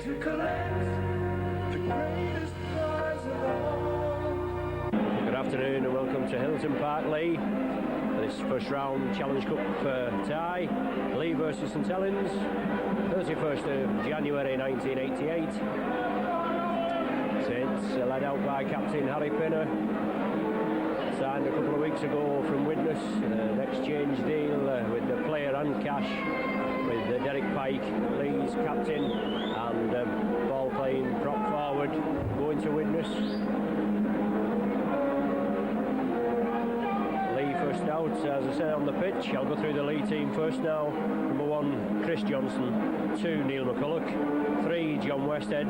to collect the greatest prize of all. Good afternoon and welcome to Hilton Park, Leigh. This first round Challenge Cup tie, Leigh versus St Helens, 31st of January 1988. Saints led out by captain Harry Pinner, signed a couple of weeks ago from Widnes, an exchange deal with the player and cash, with Derek Pike, Leigh's captain, and ball playing prop forward, going to Widnes. First out, as I said, on the pitch. I'll go through the Leigh team first now. Number 1, Chris Johnson. 2, Neil McCulloch. 3, John Westhead.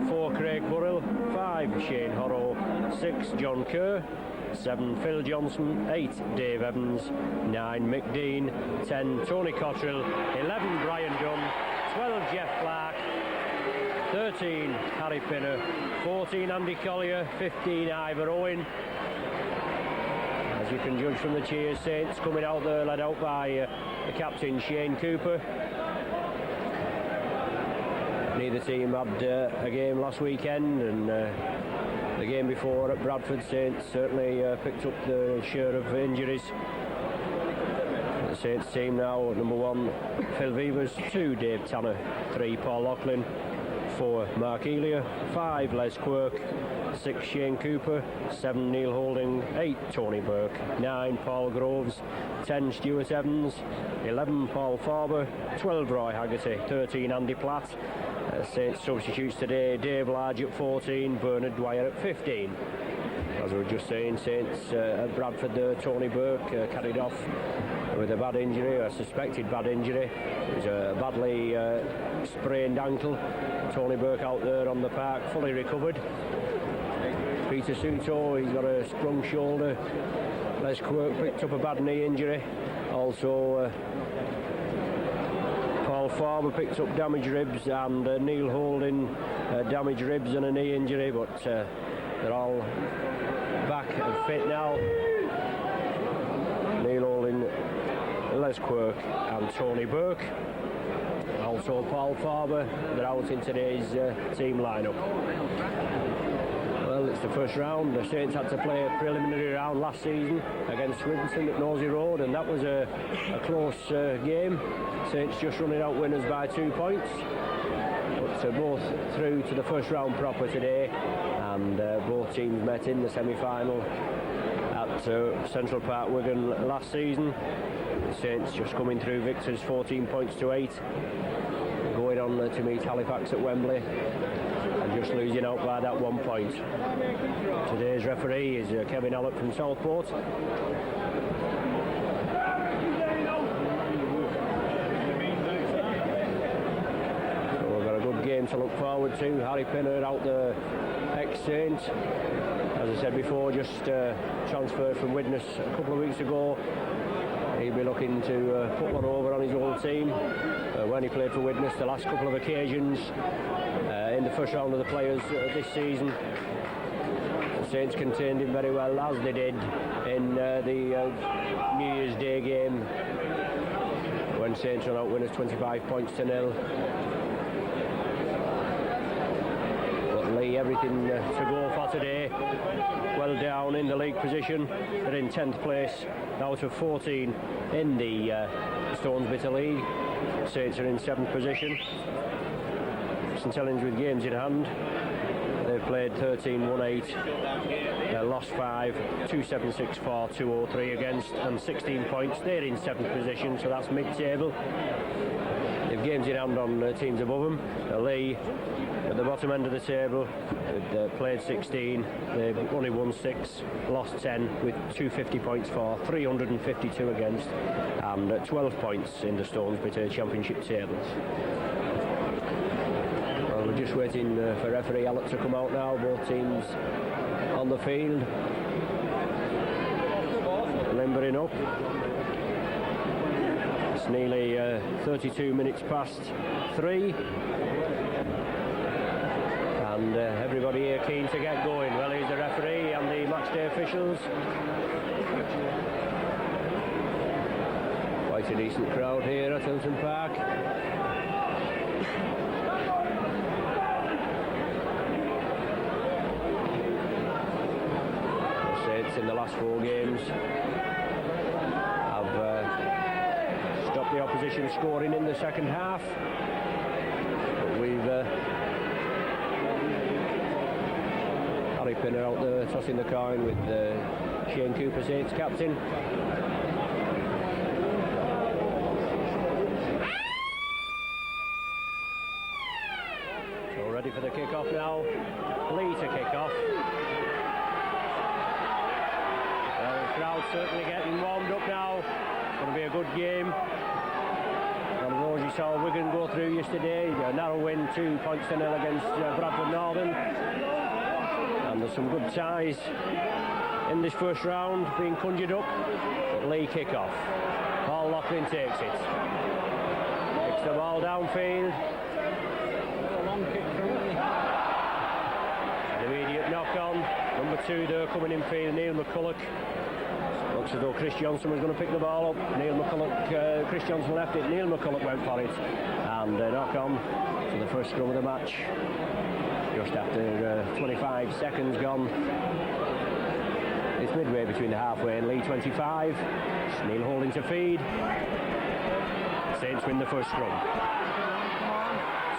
4, Craig Burrell. 5, Shane Horrow. 6, John Kerr. 7, Phil Johnson. 8, Dave Evans. 9, Mick Dean. 10, Tony Cottrell. 11, Brian Dunn. 12, Jeff Clark. 13, Harry Pinner. 14, Andy Collier. 15, Ivor Owen. As you can judge from the cheers, Saints coming out there, led out by the captain Shane Cooper. Neither team had a game last weekend, and the game before at Bradford, Saints certainly picked up the share of injuries. The Saints team now, number 1, Phil Vivers. 2, Dave Tanner. 3, Paul Loughlin. 4, Mark Elia. 5, Les Quirk. 6, Shane Cooper. 7, Neil Holding. 8, Tony Burke. 9, Paul Groves. 10, Stuart Evans. 11, Paul Farber. 12, Roy Haggerty. 13, Andy Platt. Saints substitutes today: Dave Large at 14, Bernard Dwyer at 15. As we were just saying, Saints at Bradford there, Tony Burke carried off with a bad injury, a suspected bad injury. It was a badly sprained ankle. Tony Burke out there on the park, fully recovered. Peter Suto, he's got a sprung shoulder. Les Quirk picked up a bad knee injury. Also, Paul Farber picked up damaged ribs, and Neil Holding damaged ribs and a knee injury, but they're all back and fit now. Neil Holding, Les Quirk and Tony Burke. Also Paul Farber, they're out in today's team lineup. Well, it's the first round. The Saints had to play a preliminary round last season against Swinton at Nosey Road, and that was a close game. Saints just running out winners by 2 points. But both through to the first round proper today, and both teams met in the semi-final at Central Park, Wigan last season. The Saints just coming through victors, 14 points to 8. Going on to meet Halifax at Wembley, and just losing out by that 1 point. Today's referee is Kevin Allott from Southport. So we've got a good game to look forward to. Harry Pinner out the ex-Saint. As I said before, just transferred from Widnes a couple of weeks ago. He'll be looking to put one over on his old team. When he played for Widnes the last couple of occasions in the first round of the players this season, the Saints contained him very well, as they did in the New Year's Day game when Saints run out winners 25 points to 0. But Leigh, everything to go for today. Well down in the league position. They're in 10th place out of 14 in the Stones Bitter League. Saints are in 7th position. St Helens with games in hand. They've played 13, won 8, lost 5, 2-7-6 for, 2-0-3 against, and 16 points. They're in 7th position, so that's mid-table. They've games in hand on teams above them. Leigh at the bottom end of the table. They've played 16, they've only won 6, lost 10, with 250 points for, 352 against, and 12 points in the Stones Bitter Championship tables. Well, we're just waiting for referee Allott to come out now. Both teams on the field, limbering up. It's nearly 32 minutes past 3. And everybody here keen to get going. Well, here's the referee and the matchday officials. Quite a decent crowd here at Hilton Park. in the last 4 games. Have stopped the opposition scoring in the second half. But we've Harry Pinner out there tossing the coin with Shane Cooper Saints captain. So ready for the kick-off now. Leigh to kick off. The crowd's certainly getting warmed up now. It's going to be a good game. One of those you saw Wigan go through yesterday. A narrow win, 2 points to 0 against Bradford Northern. And there's some good ties in this first round being conjured up. But Leigh kick off. Paul Loughlin takes it. Kicks the ball downfield. An immediate knock on. Number 2 there coming in field, Neil McCulloch. Looks as though Chris Johnson was going to pick the ball up. Chris Johnson left it. Neil McCulloch went for it. And a knock on to the first scrum of the match. Just after 25 seconds gone. It's midway between the halfway and Leigh 25. Neil holding to feed. Saints win the first scrum.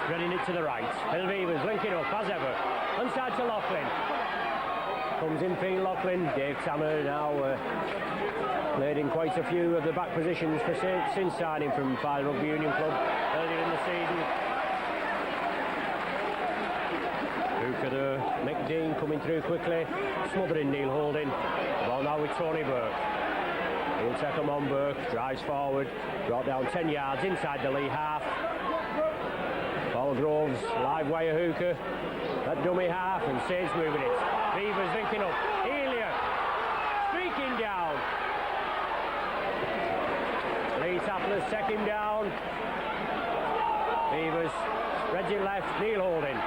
Spreading it to the right. Beavers linking up as ever. Inside to Loughlin. Comes in field Loughlin. Dave Tanner now played in quite a few of the back positions for Saints since signing from Fire Rugby Union Club earlier in the season. Hooker there. Mick Dean coming through quickly. Smothering Neil Holding. Ball now with Tony Burke. He'll take him on Burke. Drives forward. Brought down 10 yards inside the Leigh half. Paul Groves, live wire hooker. That dummy half and Saints moving it. Beavers linking up. Elia streaking down. Leigh Tapler's second down. Beavers spreads it left. Neil Holding.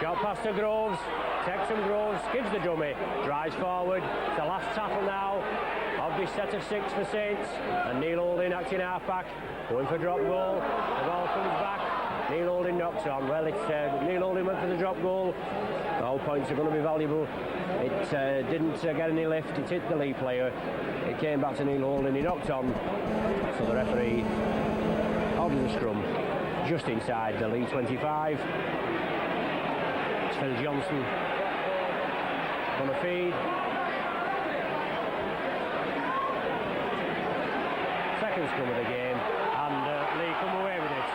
Shot past to Groves. Takes him Groves. Gives the dummy. Drives forward. It's the last tackle now of this set of 6 for Saints. And Neil Holding acting half-back. Going for drop goal. The ball comes back. Neil Holding knocks on. Well, it's Neil Holding went for the drop goal. All points are going to be valuable. It didn't get any lift. It hit the Leigh player. It came back to Neil Holding. He knocked on. So the referee ordered the scrum just inside the Leigh 25. It's Phil Johnson on the feed. Second scrum of the game. And Leigh come away with it.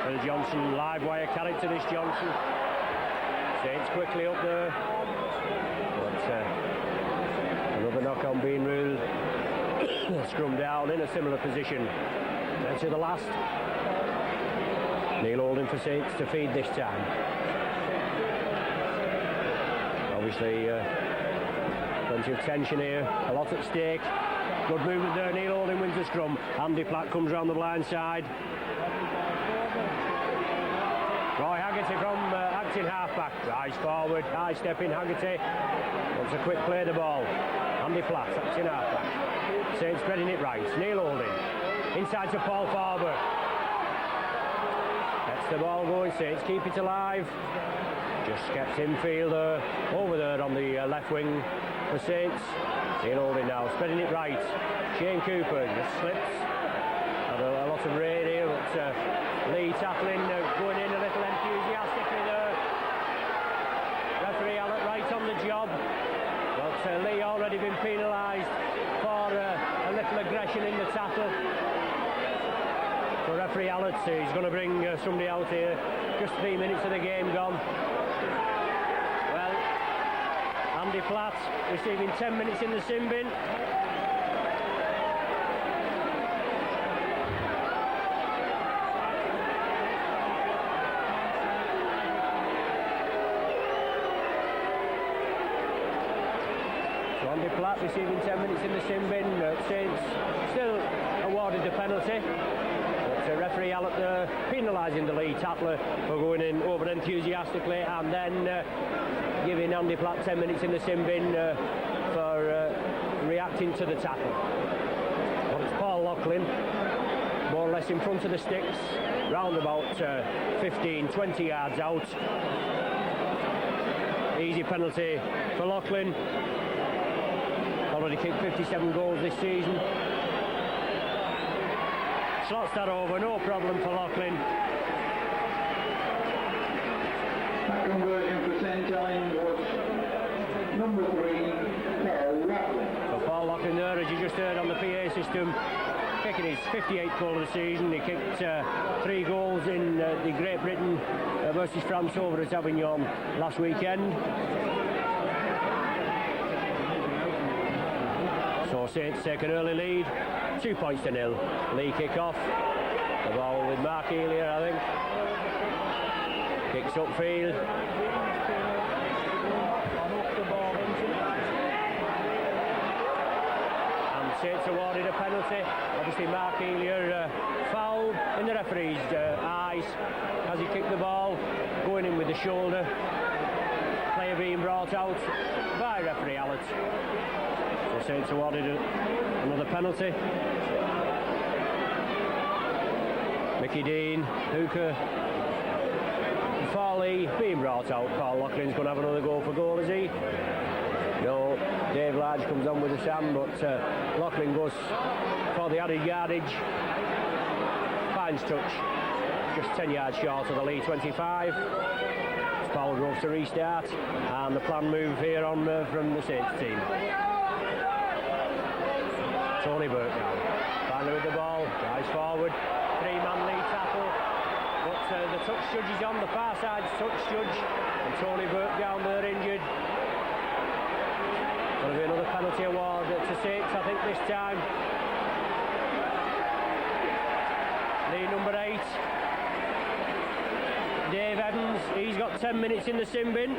Phil Johnson, live wire carried to this Johnson. Saints quickly up there. But another knock on being ruled. Scrum down in a similar position to the last. Neil Holding for Saints to feed this time. Obviously plenty of tension here, a lot at stake. Good movement there. Neil Holding wins the scrum. Andy Platt comes round the blind side. Roy Haggerty from acting half-back. Drives forward, high stepping Haggerty. Wants a quick play the ball. Andy Platt, acting half-back. Saints spreading it right. Neil Holding. Inside to Paul Farber. Gets the ball going. Saints keep it alive. Just kept infield over there on the left wing for Saints. Neil Holding now, spreading it right. Shane Cooper just slips. Had a lot of rain here, but Leigh tackling, going in a little enthusiastically there. Referee Allett right on the job. But Leigh already been penalised for a little aggression in the tackle. So referee Allett, he's going to bring somebody out here. Just 3 minutes of the game gone. Well, Andy Platt receiving 10 minutes in the sin bin. So Andy Platt receiving 10 minutes in the sin bin. Saints still awarded the penalty. Referee Allett penalising the Leigh tackler for going in over enthusiastically and then giving Andy Platt 10 minutes in the sin bin for reacting to the tackle. Well, it's Paul Loughlin, more or less in front of the sticks, round about 15-20 yards out. Easy penalty for Loughlin. Already kicked 57 goals this season. Slots that over, no problem for Loughlin. That conversion for St Helens was number 3, Paul Loughlin. So Paul Loughlin there, as you just heard on the PA system, kicking his 58th goal of the season. He kicked 3 goals in the Great Britain versus France over at Avignon last weekend. So Saints take an early lead, 2 points to nil. Leigh kick off. The ball with Mark Elia, I think. Kicks upfield. And Saints awarded a penalty. Obviously Mark Elia fouled in the referee's eyes as he kicked the ball, going in with the shoulder. Player being brought out by referee Allett. So Saints awarded another penalty. Mickey Dean, hooker, Farley being brought out. Paul Loughlin's going to have another go for goal, is he? No, Dave Large comes on with the Sam, but Loughlin goes for the added yardage. Finds touch, just 10 yards short of the Leigh 25. Paul Groves to restart, and the planned move here on from the Saints team. Tony Burke now, finally with the ball, drives forward, 3-man Leigh tackle, but the touch judge is on, the far side's touch judge, and Tony Burke down there injured. Going to be another penalty award to Saints, I think, this time. Leigh number 8, Dave Evans, he's got 10 minutes in the sin bin.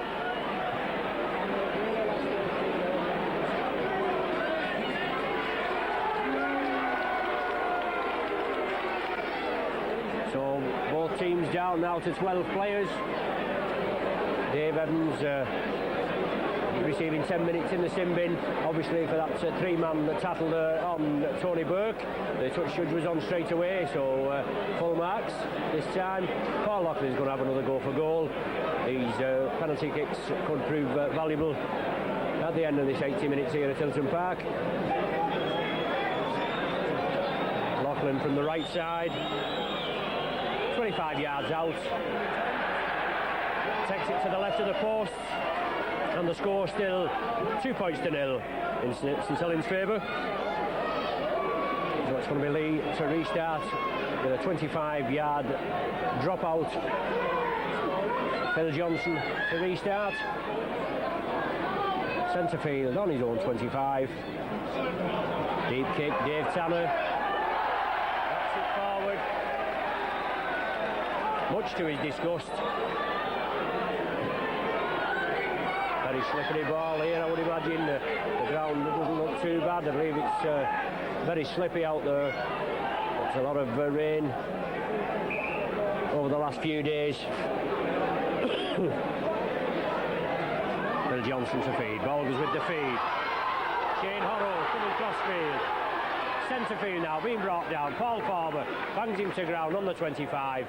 So both teams down now to 12 players. Dave Evans receiving 10 minutes in the sin bin, obviously for that 3-man that tattled on Tony Burke. The touch judge was on straight away, so full marks this time. Paul Loughlin's going to have another go for goal. These penalty kicks could prove valuable at the end of this 80 minutes here at Hilton Park. Loughlin from the right side, 25 yards out, takes it to the left of the post, and the score still 2 points to nil in St Helens' favour. So it's going to be Leigh to restart with a 25-yard dropout. Phil Johnson to restart. Centre field on his own 25. Deep kick, Dave Tanner. Backs it forward. Much to his disgust. Very slippery ball here, I would imagine. The ground doesn't look too bad. I believe it's very slippy out there. It's a lot of rain over the last few days. Bill Johnson to feed. Ball goes with the feed. Shane Horrow coming cross field. Centre field now, being brought down. Paul Farmer bangs him to ground on the 25.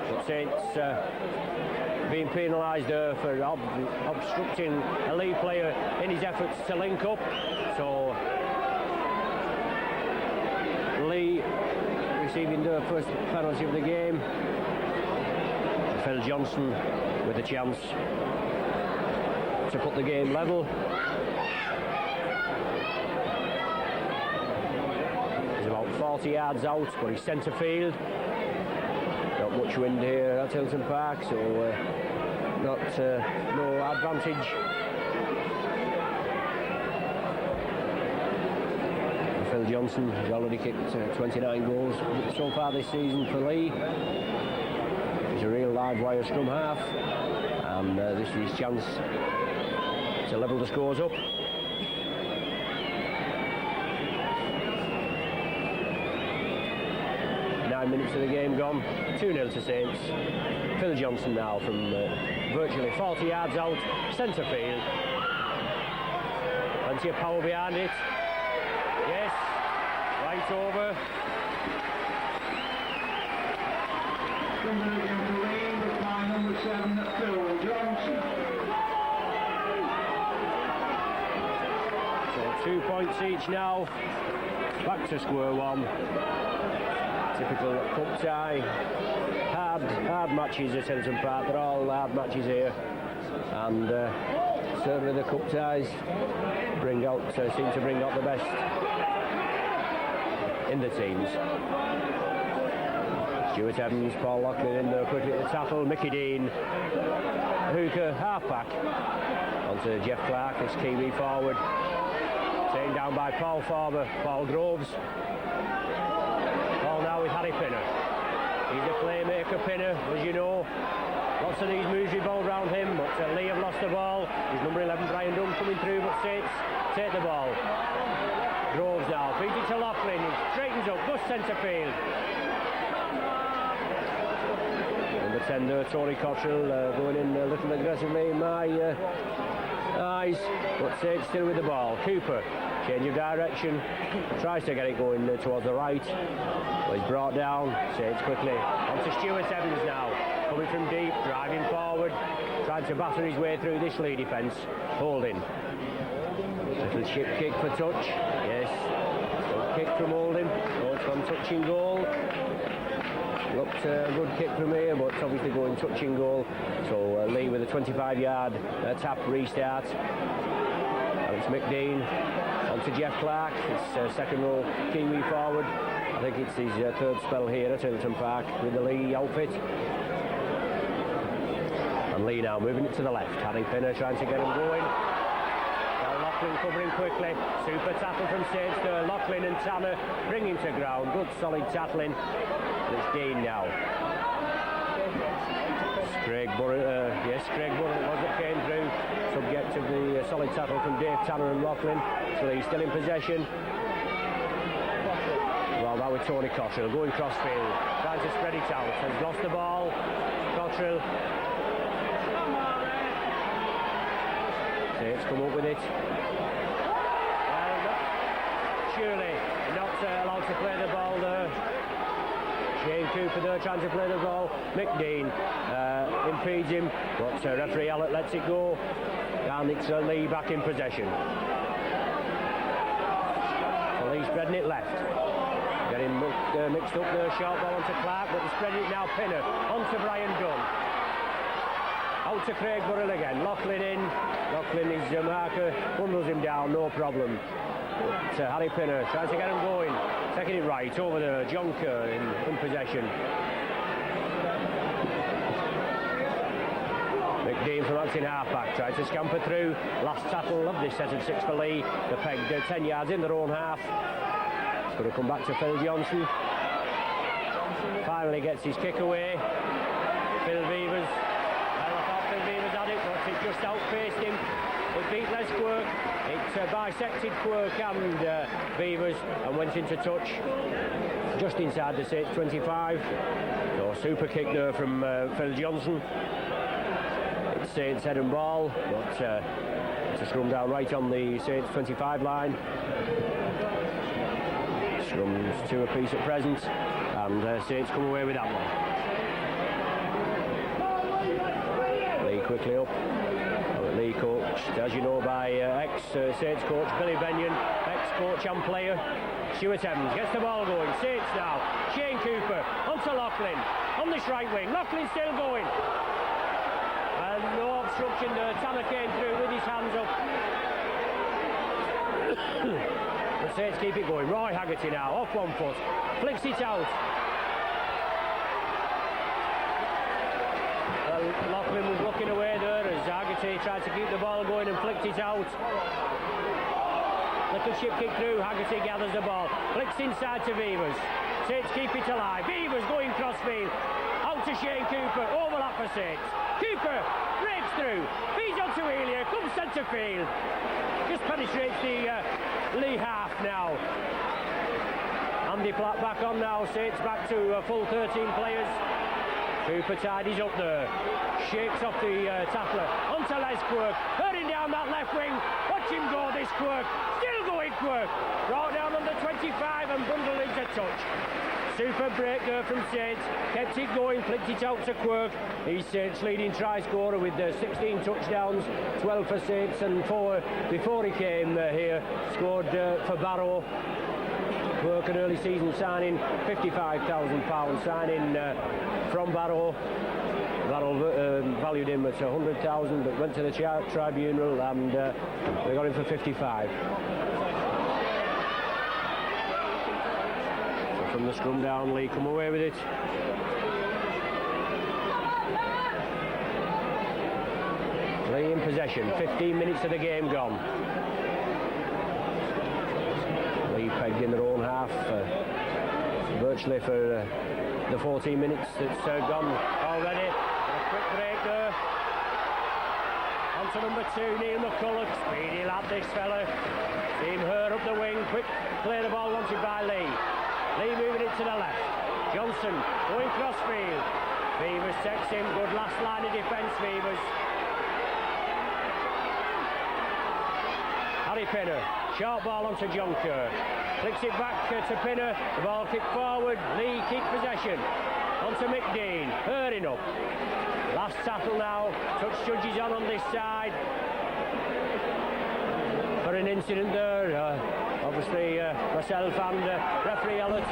But Saints being penalised there for obstructing a Leigh player in his efforts to link up. So Leigh receiving the first penalty of the game. Phil Johnson with a chance to put the game level. He's about 40 yards out, but he's centre field. Not much wind here at Hilton Park, so no advantage. Phil Johnson has already kicked 29 goals so far this season for Leigh. He's a real live wire scrum half, and this is his chance to level the scores up. Minutes of the game gone, 2-0 to Saints. Phil Johnson now from virtually 40 yards out, centre field. Plenty of power behind it. Yes, right over. Conversion for Leigh by number 7, Phil Johnson. 2 points each now. Back to square one. Typical cup tie. Hard matches at Helens Park. They're all hard matches here. And certainly the cup ties seem to bring out the best in the teams. Stuart Evans, Paul Loughlin in there quickly at the tackle. Mickey Dean, hooker, half-back. Onto Jeff Clark, his Kiwi forward. Taken down by Paul Farber, Paul Groves. Ball now with Harry Pinner. He's a playmaker, Pinner, as you know. Lots of these moves revolve around him, but Leigh have lost the ball. He's number 11, Brian Dunn, coming through, but Saints take the ball. Groves now, feeds it to Loughlin, he straightens up, goes centre field. Number 10 there, Tony Cottrell, going in a little aggressively in my eyes, but Saints still with the ball. Cooper, change of direction, tries to get it going towards the right, but he's brought down. Saints quickly, on to Stuart Evans now, coming from deep, driving forward, trying to batter his way through this Leigh defence. Holding. Little chip kick for touch, yes. Good kick from Holding, it's on touching goal. Looked a good kick from here, but obviously going touching goal. So Leigh with a 25-yard tap restart. And it's Mick Dean on to Jeff Clark, his second row Kiwi forward. I think it's his third spell here at Helens Park with the Leigh outfit. And Leigh now moving it to the left. Harry Pinner trying to get him going. Now Loughlin covering quickly. Super tackle from Saints there. Loughlin and Tanner bring him to ground. Good solid tackling. It's Dean now. Craig Burrell, yes, Craig Burrell it was that came through, subject to the solid tackle from Dave Tanner and Loughlin. So he's still in possession. Well, now with Tony Cottrell going crossfield, trying to spread it out. Has lost the ball. Cottrell. Saints come up with it. Surely not allowed to play the ball there. Shane Cooper there trying to play the ball. Mick Dean impedes him, but referee Allett lets it go, and it's Leigh back in possession. So Leigh spreading it left. Getting mixed up there, short ball onto Clark, but he's spreading it now. Pinner onto Brian Dunn. Out to Craig Burrell again. Loughlin in. Loughlin is marker, bundles him down, no problem. But Harry Pinner trying to get him going. Taking it right over there, John Kerr in possession. Mick Dean from acting half-back, tries to scamper through. Last tackle of this set of 6 for Leigh. The peg 10 yards in their own half. It's going to come back to Phil Johnson. Finally gets his kick away. Phil Beavers. Well, I thought Phil Beavers had it, but it just outpaced him. It beat Les Quirk. It bisected Quirk and Beavers and went into touch just inside the Saints 25. So super kick there from Phil Johnson. It's Saints head and ball, but it's a scrum down right on the Saints 25 line. Scrums 2 apiece at present, and Saints come away with that one. Leigh quickly up. Leigh coached, as you know, by ex-Saints coach Billy Benyon, ex-coach and player Stuart Evans. Gets the ball going. Saints now. Shane Cooper onto Loughlin on this right wing. Loughlin still going. And no obstruction there. Tanner came through with his hands up. The Saints keep it going. Roy Haggerty now off one foot. Flicks it out. Loughlin was looking away there as Haggerty tried to keep the ball going and flicked it out. Little chip kick through, Haggerty gathers the ball, flicks inside to Beavers. Saints keep it alive. Beavers going crossfield. Out to Shane Cooper, overlap for Saints. Cooper breaks through, feeds on to Elia, comes centre field. Just penetrates the Leigh half now. Andy Platt back on now, Saints back to a full 13 players. Cooper tidies up there, shakes off the tackler, onto Les Quirk, hurrying down that left wing, watch him go this Quirk, still going Quirk, brought down under 25 and bundled into touch. Super break there from Saints. Kept it going, flicked it out to Quirk. He's Saints' leading try scorer with 16 touchdowns, 12 for Saints and 4 before he came here. Scored for Barrow. Quirk, an early season signing, £55,000 signing from Barrow. Barrow valued him at 100,000, but went to the tribunal and they got him for 55. So from the scrum down, Leigh come away with it. Leigh in possession, 15 minutes of the game gone. Leigh pegged in their own half, virtually for the 14 minutes that's gone already. A quick break there. On to number 2, Neil McCulloch. Speedy lad, this fella. Seen her up the wing. Quick play the ball wanted by Leigh. Leigh moving it to the left. Johnson going cross field. Beavers takes him. Good last line of defence, Beavers. Harry Pinner. Short ball onto John Kerr. Flicks it back to Pinner. The ball kicked forward. Leigh keep possession. Onto McDean. Hurrying up. Last tackle now. Touch judges on this side. For an incident there. Obviously myself and referee Elliott.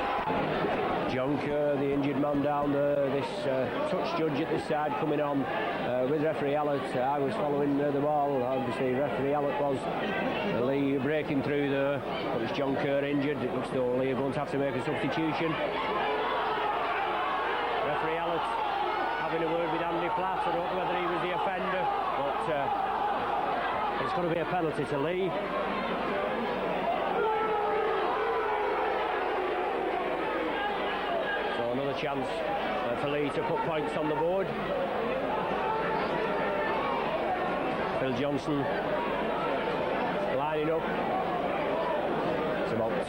John Kerr, the injured man down there. This touch judge at this side coming on with referee Elliott. I was following the ball. Obviously referee Elliott was. Leigh breaking through there. But it's John Kerr injured. It looks though Leigh are going to have to make a substitution. Referee Elliott having a word with Andy Platt. I don't know whether he was the offender, but it's going to be a penalty to Leigh. So another chance for Leigh to put points on the board. Phil Johnson lining up. It's about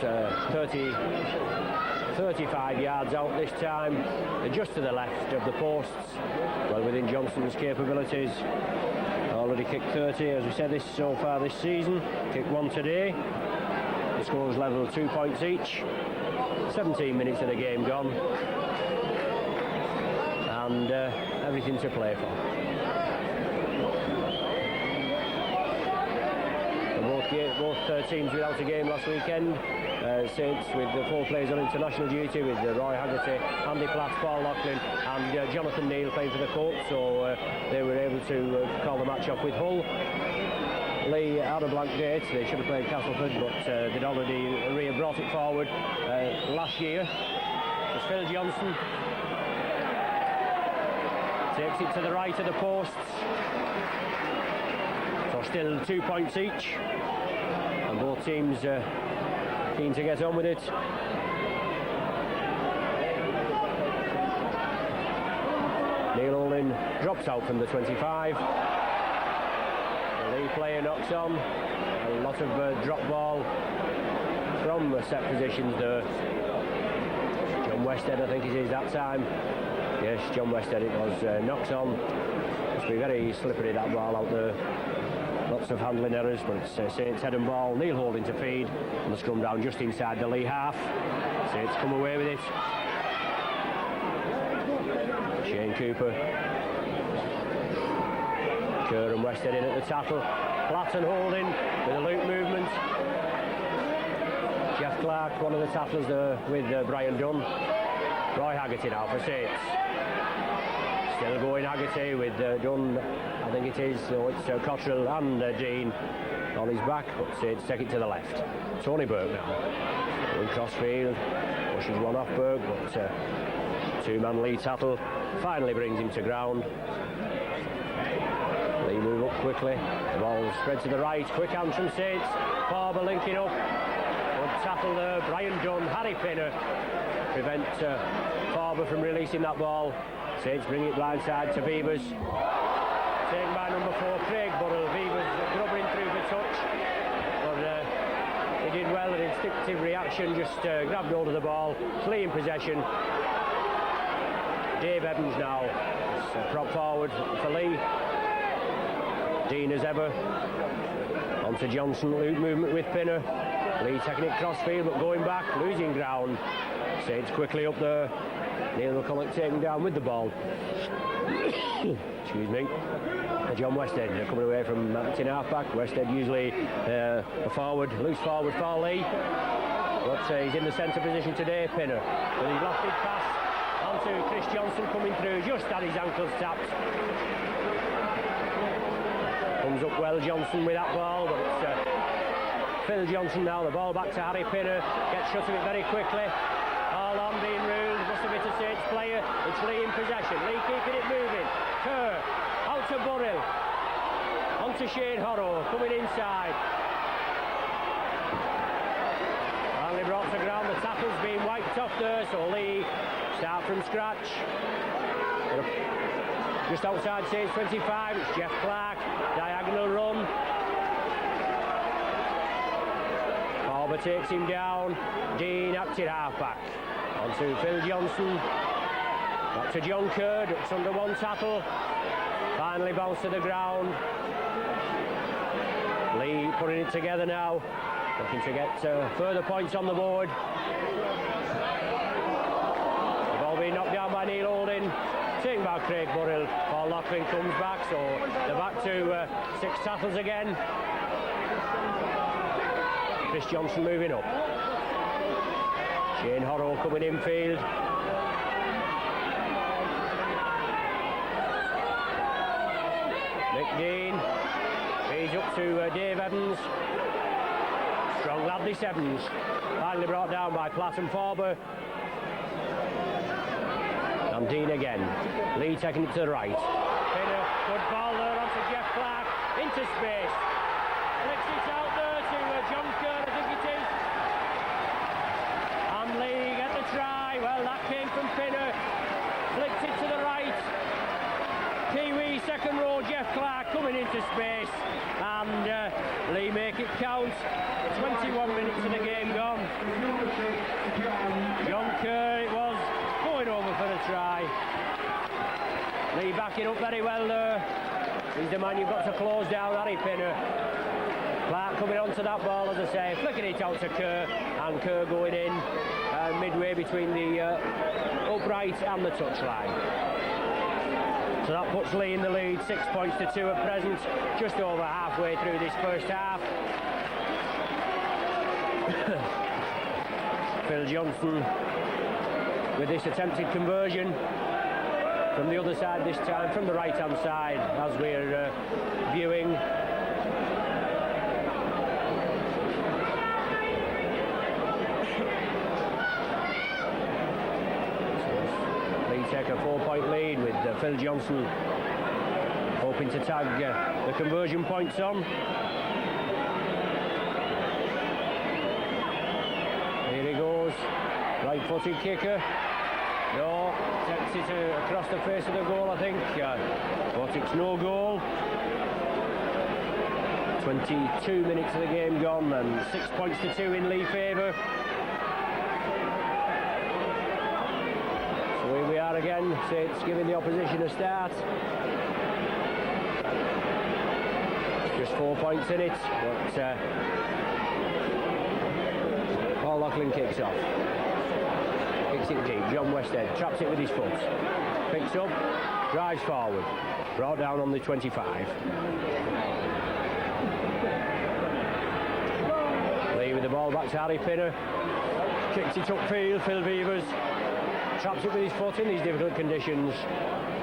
35 yards out this time, just to the left of the posts, well within Johnson's capabilities. Already kicked 30, as we said, this so far this season. Kicked 1 today. The scores level 2 points each. 17 minutes of the game gone, and everything to play for. Both teams without a game last weekend. Saints with the 4 players on international duty, with Roy Haggerty, Andy Platt, Paul Loughlin and Jonathan Neal playing for the Colts, so they were able to call the match off with Hull. Leigh had a blank date. They should have played Castleford, but they'd already brought it forward last year. It's Phil Johnson. Takes it to the right of the posts. So still 2 points each. And both teams keen to get on with it. Neil Olin drops out from the 25. The Leigh player knocks on. A lot of drop ball from set positions there. John Westhead, I think it is that time. Yes, John Westhead it was. Knocks on. Must be very slippery, that ball out there. Lots of handling errors, but it's Saints head and ball. Neil holding to feed, and the scrum down just inside the Leigh half. Saints come away with it. Shane Cooper. Kerr and Westhead in at the tackle. Platt and holding with a loop movement. Jeff Clark, one of the tacklers there with Brian Dunn. Roy Haggerty now for Saints. Still going Haggerty with Dunn, I think it is, so it's Cottrell and Dean on his back, but Saints take it to the left. Tony Burke now, going cross field, pushes one off Burke, but two-man Leigh tattle finally brings him to ground. Leigh move up quickly, the ball spread to the right, quick hand from Saints, Barber linking up, good tackle there, Brian Dunn, Harry Pinner, prevent Barber from releasing that ball. Saints bring it blindside to Beavers. Taken by number 4, Craig Burrell. Beavers grubbing through the touch. But he did well, an instinctive reaction, just grabbed hold of the ball, flee in possession. Dave Evans now is prop forward for Leigh. Dean as ever. On to Johnson, loop movement with Pinner. Leigh taking it cross field, but going back, losing ground. Saints quickly up there. Neil McCulloch taken down with the ball. Excuse me. John Westhead coming away from Mampton half-back. Westhead usually a forward, loose forward for Leigh. But he's in the centre position today, Pinner. With his lofted pass onto Chris Johnson coming through, just had his ankles tapped. Comes up well, Johnson, with that ball, but it's Phil Johnson now. The ball back to Harry Pinner. Gets shut of it very quickly. All on being ruled. Must have been a Saints player. It's Leigh in possession. Leigh keeping it moving. Kerr out to Burrell. Onto Shane Horrow. Coming inside. Finally brought to ground. The tackle's being wiped off there. So Leigh start from scratch. Just outside Saints 25. It's Jeff Clark. Diagonal run. Barber takes him down. Dean acted half-back. Onto Phil Johnson. Back to John Kerr. Ducks under one tackle. Finally bounced to the ground. Leigh putting it together now. Looking to get further points on the board. The ball being knocked down by Neil Holding. Taken by Craig Burrell. Paul Loughlin comes back, so they're back to 6 tackles again. Chris Johnson moving up. Shane Horrow coming infield. Nick Dean. He's up to Dave Evans. Strong lad this Evans. Finally brought down by Platt and Forber. And Dean again. Leigh taking it to the right. Pinner, good ball there onto Jeff Clark. Into space. Flicks it out there to John Kerr, I think it is. And Leigh get the try. Well, that came from Pinner. Flicked it to the right. Kiwi, second row, Jeff Clark coming into space. And Leigh make it count. 21 minutes of the game gone. John Kerr it was. Going over for the try. Leigh backing up very well there. He's the man you've got to close down, Harry Pinner. Clark coming onto that ball, as I say, flicking it out to Kerr, and Kerr going in midway between the upright and the touchline. So that puts Leigh in the lead, 6 points to 2 at present, just over halfway through this first half. Phil Johnson with this attempted conversion from the other side this time, from the right hand side as we're viewing. Leigh take a 4-point lead with Phil Johnson hoping to tag the conversion points on. Here he goes, right-footed kicker. No, takes it across the face of the goal, I think. But it's no goal. 22 minutes of the game gone and 6 points to 2 in Leigh favour. So here we are again. Saints giving the opposition a start. Just 4 points in it, but Paul Loughlin kicks off. Kicks it deep. John Westhead traps it with his foot. Picks up, drives forward. Brought down on the 25. Leigh with the ball back to Harry Pinner. Kicks it upfield. Phil Beavers traps it with his foot in these difficult conditions.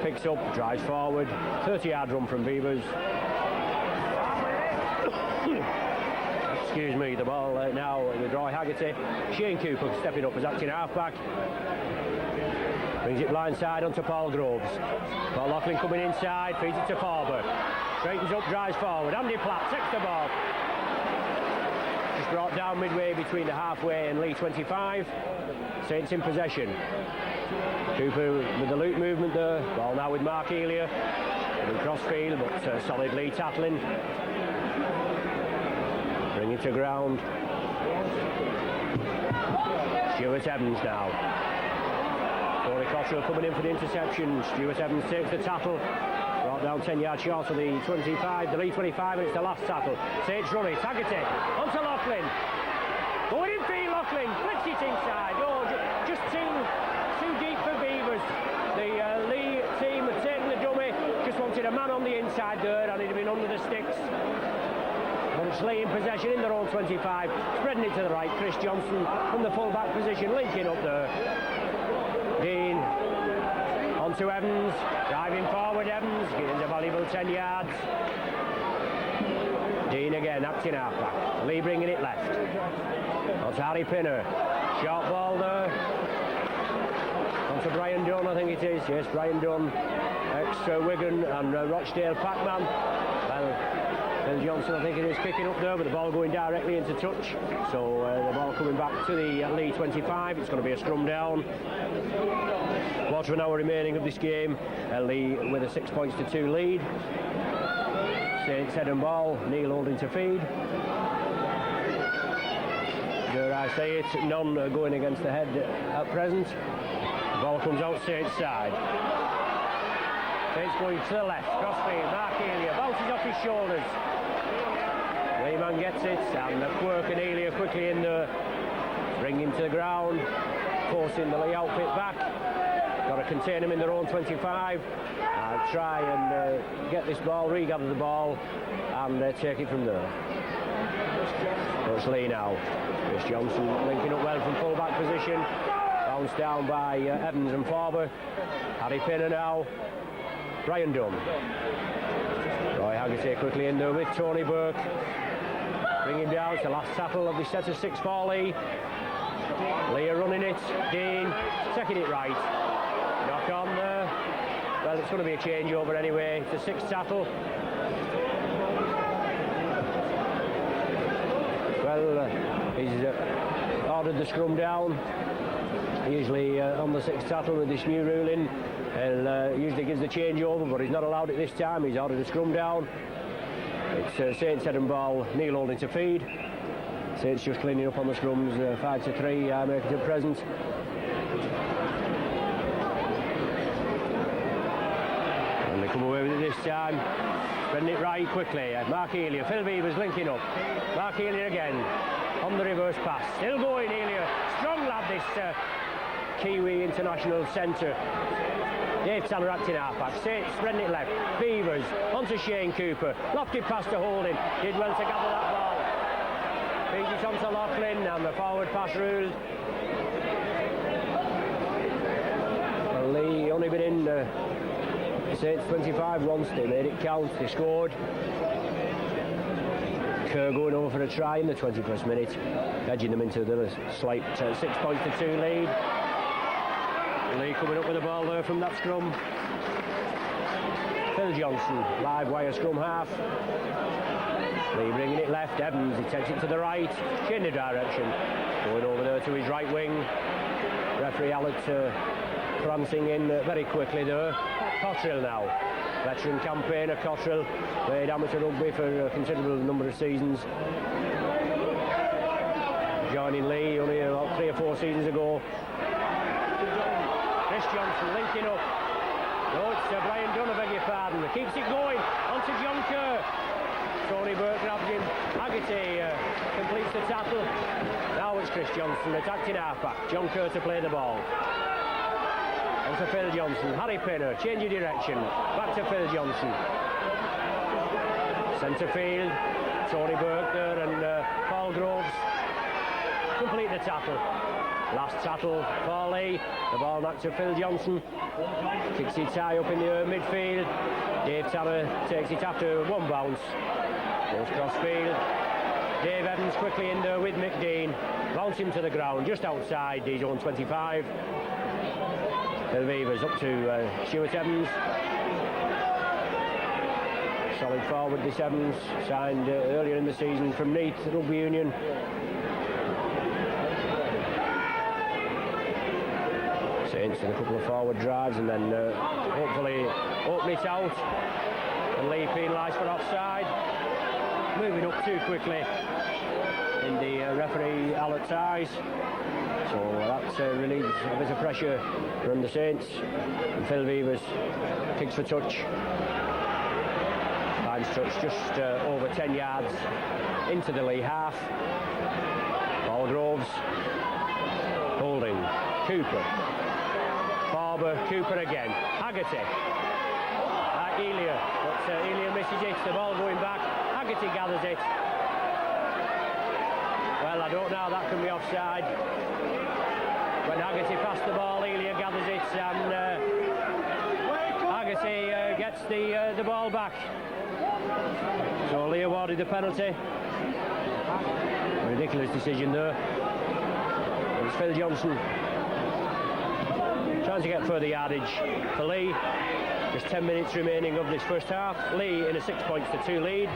Picks up, drives forward. 30-yard run from Beavers. Excuse me, the ball now with Roy Haggerty. Shane Cooper stepping up as acting half-back. Brings it blindside onto Paul Groves. Paul Loughlin coming inside, feeds it to Forber. Straightens up, drives forward. Andy Platt takes the ball. Just brought down midway between the halfway and Leigh 25. Saints in possession. Cooper with the loop movement there. Ball now with Mark Elia. Cross field, but solid Leigh tackling. Bring it to ground. Stuart Evans now. Corey Cottrell coming in for the interception. Stuart Evans takes the tackle. Brought down 10 yards short of the 25, the Leigh 25, and it's the last tackle. Saints running, Haggerty onto Loughlin. Going in field, Loughlin flicks it inside. Oh, just too deep for Beavers. The Leigh team had taken the dummy, just wanted a man on the inside there, and he'd have been under the sticks. Once Leigh in possession in their own 25, spreading it to the right. Chris Johnson from the full-back position, linking up there. Dean onto Evans, driving forward. Evans gains a valuable 10 yards. Dean again, acting half-back. Leigh bringing it left. Onto Harry Pinner. Short ball there. Onto Brian Dunn, I think it is. Yes, Brian Dunn, ex-Wigan and Rochdale Pac-Man. Well, Phil Johnson, I think it is, kicking up there, but the ball going directly into touch. So the ball coming back to the Leigh 25. It's going to be a scrum down. Quarter of an hour remaining of this game. Leigh with a 6-2 lead. Saints head and ball. Neil holding to feed. Dare I say it, none going against the head at present. Ball comes out Saints side. Saints going to the left. Crossfield. Mark Elia bounces off his shoulders. Lehman gets it, and Quirk and Elia quickly in there. Bring him to the ground. Forcing the Leigh outfit back. Got to contain him in their own 25. Try and get this ball, regather the ball, and take it from there. It's Leigh now. Chris Johnson linking up well from full-back position. Bounced down by Evans and Forber. Harry Pinner now. Brian Dunn. Roy Haggerty quickly in there with Tony Burke. Bring him down. It's the last tackle of the set of 6 for Leigh. Leigh running it. Dean taking it right. Knock on there. Well, it's going to be a changeover anyway. It's a 6th tackle. Well, he's ordered the scrum down. Usually on the 6th tackle with this new ruling, he usually gives the changeover, but he's not allowed it this time. He's ordered the scrum down. It's Saints head and ball. Neil holding to feed. Saints just cleaning up on the scrums. 5-3, making it present. And they come away with it this time. Spreading it right quickly. Mark Elia. Phil Beavers linking up. Mark Elia again. On the reverse pass. Still going, Elia. Strong lad, this Kiwi international centre. Dave Tanner acting half-back. Saints spreading it left. Beavers onto Shane Cooper. Lofted pass to Holding. Did well to gather that ball. Feeds it onto Laughlin, and the forward pass ruled. Well, Leigh only been in Saints 25 once. They made it count. They scored. Kerr going over for a try in the 21st minute, edging them into the slight 6-2 lead. Leigh coming up with the ball there from that scrum. Phil Johnson, live wire scrum half. Leigh bringing it left. Evans, he takes it to the right, change the direction, going over there to his right wing. Referee Allett prancing in very quickly there. Cottrell now, veteran campaigner Cottrell, played amateur rugby for a considerable number of seasons. Joining Leigh only about 3 or 4 seasons ago. Chris Johnson linking up. No, it's Brian Dunn, I beg your pardon. Keeps it going onto John Kerr. Tony Burke grabs him. Haggerty completes the tackle. Now it's Chris Johnson, attacking half-back. John Kerr to play the ball. Onto Phil Johnson. Harry Pinner, change of direction. Back to Phil Johnson. Centre field. Tony Burke there and Paul Groves complete the tackle. Last tackle for Leigh. The ball back to Phil Johnson. Kicks it high up in the midfield. Dave Tanner takes it after one bounce. Goes cross field. Dave Evans quickly in there with Mick Dean. Bounce him to the ground just outside his own 25. Phil Beavers up to Stuart Evans. Solid forward this Evans, signed earlier in the season from Neath Rugby Union. Saints in a couple of forward drives and then hopefully open it out. And Leigh penalised for offside. Moving up too quickly in the referee Allett's eyes. So that's relieves a bit of pressure from the Saints. And Phil Beavers kicks for touch. Finds touch just over 10 yards into the Leigh half. Paul Groves holding. Cooper. Barber, Cooper again. Haggerty. Elia, but Elia misses it. The ball going back. Haggerty gathers it. Well, I don't know how that can be offside. When Haggerty passed the ball, Elia gathers it, and Haggerty gets the ball back. So Leigh awarded the penalty. Ridiculous decision there. It's Phil Johnson trying to get further yardage for Leigh. Just 10 minutes remaining of this first half. Leigh in a 6-2 lead.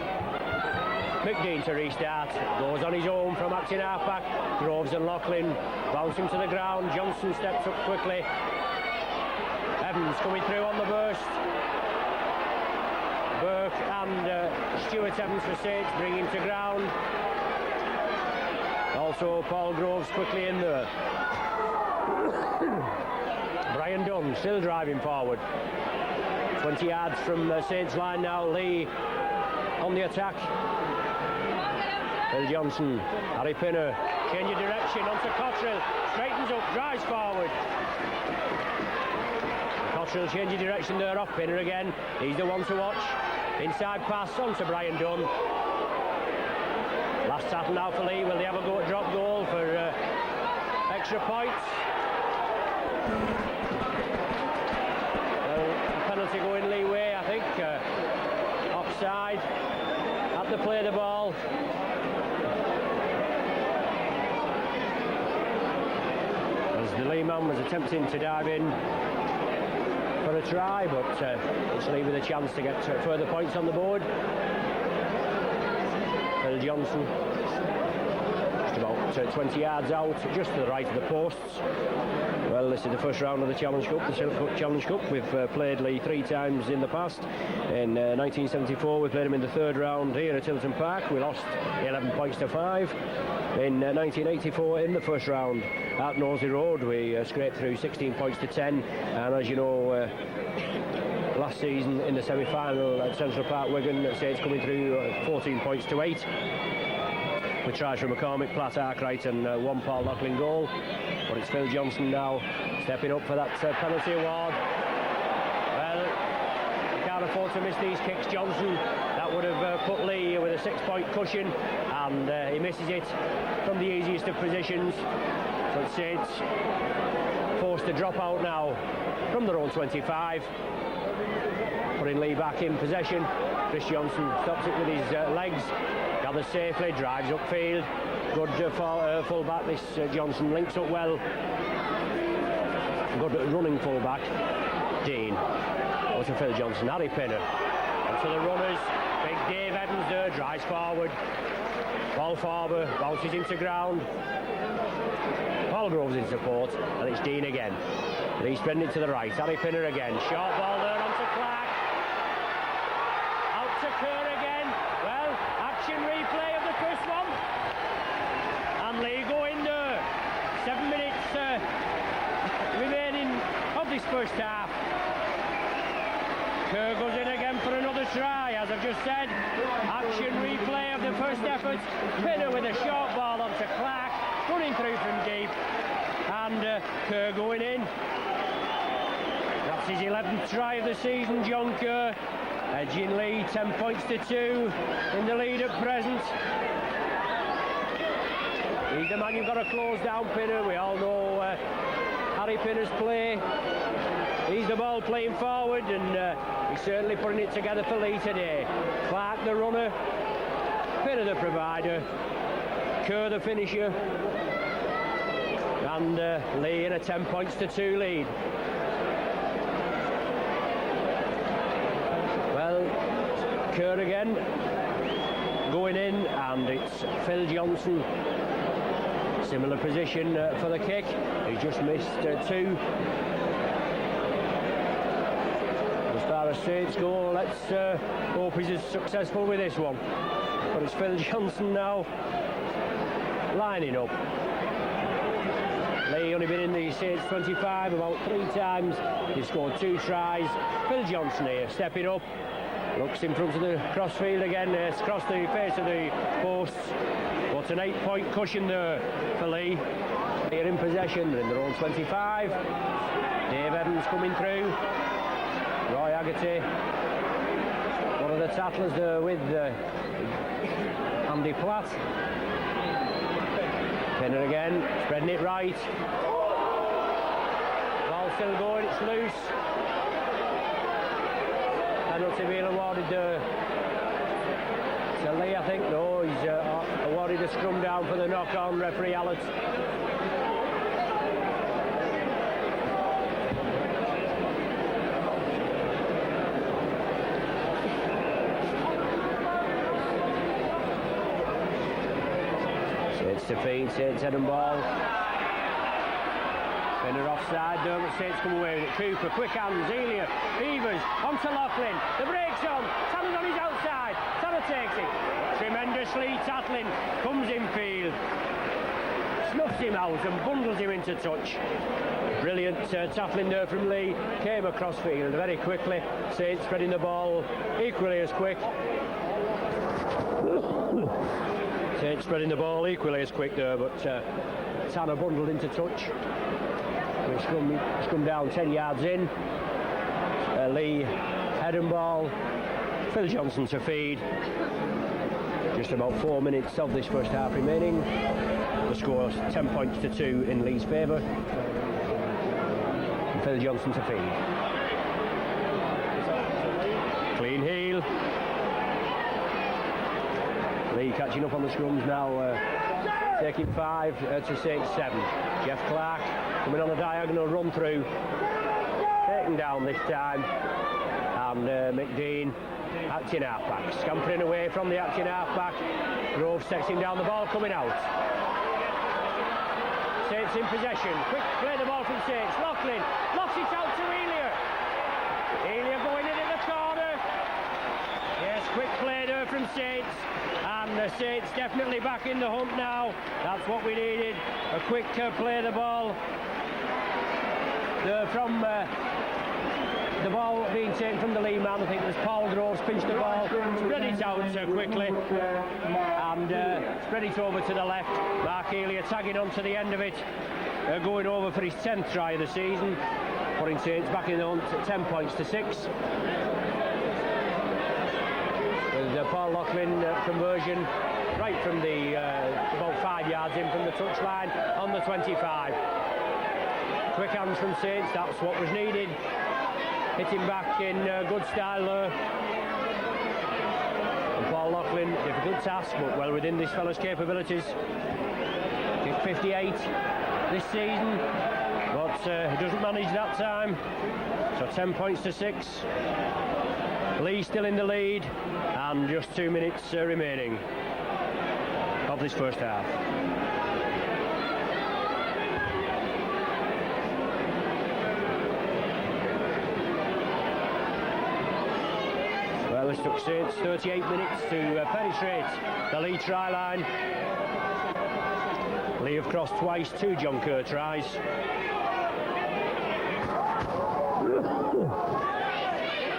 McDean to restart, goes on his own from acting half-back. Groves and Loughlin bouncing to the ground. Johnson steps up quickly. Evans coming through on the burst. Burke and Stuart Evans for Saints bring him to ground. Also Paul Groves quickly in there. Brian Dunn still driving forward. 20 yards from Saints line now. Leigh on the attack. Phil Johnson, Harry Pinner, change of direction onto Cottrell, straightens up, drives forward. Cottrell change of direction there off Pinner again. He's the one to watch. Inside pass onto Brian Dunn. Last tackle now for Leigh. Will they have a go at drop goal for extra points? Well, a penalty going Leigh way, I think. Offside. Had to play the ball. As the Leigh man was attempting to dive in for a try, but it's Leigh with a chance to get further points on the board. Phil Johnson just about 20 yards out, just to the right of the posts. Well, this is the first round of the Challenge Cup, the Silk Cup Challenge Cup. We've played Leigh 3 times in the past. In 1974 we played them in the third round here at Tilton Park. We lost 11 points to 5. In 1984 in the first round at Knowsley Road we scraped through 16 points to 10, and as you know, last season in the semi-final at Central Park, Wigan Saints coming through 14 points to 8 with tries from McCormick, Platt, Arkwright and one Paul Loughlin goal. But it's Phil Johnson now stepping up for that penalty award. Well, you can't afford to miss these kicks, Johnson. That would have put Leigh with a 6-point cushion, and he misses it from the easiest of positions. So Saints forced to drop out now from their own 25. Putting Leigh back in possession. Chris Johnson stops it with his legs, gathers safely, drives upfield. Good full back, this Johnson links up well. Good running full back. Dean. Over to Phil Johnson, Harry Pinner. Onto the runners. Big Dave Evans there, drives forward. Paul Farber bounces into ground. Paul Groves in support, and it's Dean again. He's spreading it to the right. Harry Pinner again. Short ball there onto Clark. Out to Kerr again. Well, action replay of the first one. And Leigh go in there. 7 minutes remaining of this first half. Kerr goes in again for another try, as I've just said. Action replay of the first effort. Pinner with a short ball onto Clark, running through from deep, and Kerr going in. That's his 11th try of the season, John Kerr, edging Leigh 10 points to 2 in the lead at present. He's the man you've got to close down, Pinner. We all know Harry Pinner's play. He's the ball playing forward, and he's certainly putting it together for Leigh today. Clark the runner, Pinner the provider, Kerr the finisher, and Leigh in a 10 points to 2 lead. Well, Kerr again going in, and it's Phil Johnson. Similar position for the kick. He just missed 2. As far as Saints go, let's hope he's as successful with this one. But it's Phil Johnson now lining up. Leigh only been in the Saints 25 about 3 times. He's scored 2 tries. Phil Johnson here stepping up. Looks in front of the crossfield again. It's across the face of the posts. What's an 8-point cushion there for Leigh Leigh are in possession, they're in their own 25. Dave Evans coming through. Roy Haggerty, one of the tattlers there with Andy Platt. Pinner again, spreading it right. Ball still going, it's loose. Penalty being awarded to Leigh, I think. No, he's awarded a scrum down for the knock-on, referee Allett. Saints to feed, Saints head and ball. Pinner offside, Dermot Saints come away with it. Cooper, quick hands, Elia, Beavers, onto Loughlin. The break's on, Tanner's on his outside. Tanner takes it. Tremendously tattling, comes in field. Snuffs him out and bundles him into touch. Brilliant tackling there from Leigh. Came across field very quickly. Saints spreading the ball equally as quick. Saints spreading the ball equally as quick there, but Tanner bundled into touch. It's come down 10 yards in. Leigh head and ball. Phil Johnson to feed. Just about 4 minutes of this first half remaining. The score's 10 points to 2 in Leigh's favour. Phil Johnson to feed. Clean heel. Leigh catching up on the scrums now. Taking 5 to Saints 7. Jeff Clark coming on a diagonal run through. Taken down this time. And McDean acting halfback. Scampering away from the acting halfback. Groves takes him down, the ball coming out. Saints in possession. Quick play the ball from Saints. Loughlin lofts it out to Elia. Elia going in at the corner. Yes, quick play there from Saints. And the Saints definitely back in the hunt now. That's what we needed. A quick play the ball. From the ball being taken from the Leigh man, I think it was Paul Groves pinched the ball, spread it out quickly, and spread it over to the left. Mark Elia tagging on to the end of it, going over for his 10th try of the season, putting Saints back in the hunt at 10 points to 6. With Paul Loughlin conversion right from the about 5 yards in from the touchline on the 25. Quick hands from Saints, that's what was needed. Hitting back in good style there. And Paul Loughlin, difficult task, but well within this fella's capabilities. Kicked 58 this season, but he doesn't manage that time. So 10 points to 6. Leigh still in the lead, and just 2 minutes remaining of this first half. Well, this took Saints 38 minutes to penetrate the Leigh try line. Leigh have crossed twice, 2 John Kerr tries.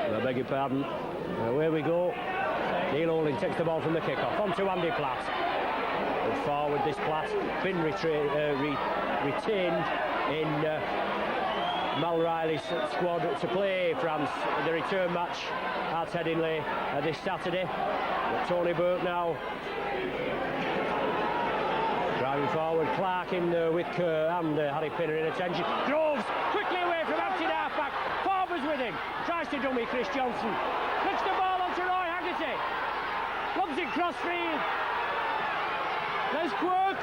I beg your pardon. Away we go. Neil Olin takes the ball from the kick-off. On to Andy Platt. Good forward this Platt. Been retained in Mal Riley's squad to play France the return match at Headingley this Saturday. But Tony Burke now driving forward. Clark in with Kerr and Harry Pinner in attention. Groves quickly away from acting halfback. Forbes with him. Tries to dummy Chris Johnson. Flicks the ball onto Roy Haggerty. Lobs it cross field. There's Quirk.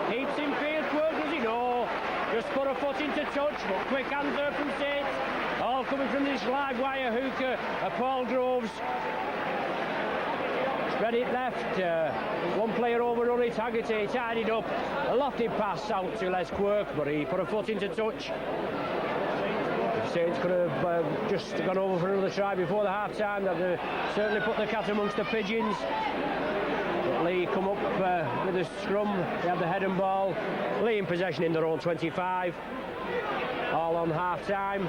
Keeps in field. Quirk does he? No. Just put a foot into touch, but quick hands there from Saints. All coming from this live wire hooker, Paul Groves. Spread it left. One player overrun it. Haggerty tidied up. A lofty pass out to Les Quirk, but he put a foot into touch. Saints could have just gone over for another try before the half-time. That certainly put the cat amongst the pigeons. But Leigh come up with a scrum. They have the head and ball. Leigh in possession in their own 25. All on half-time.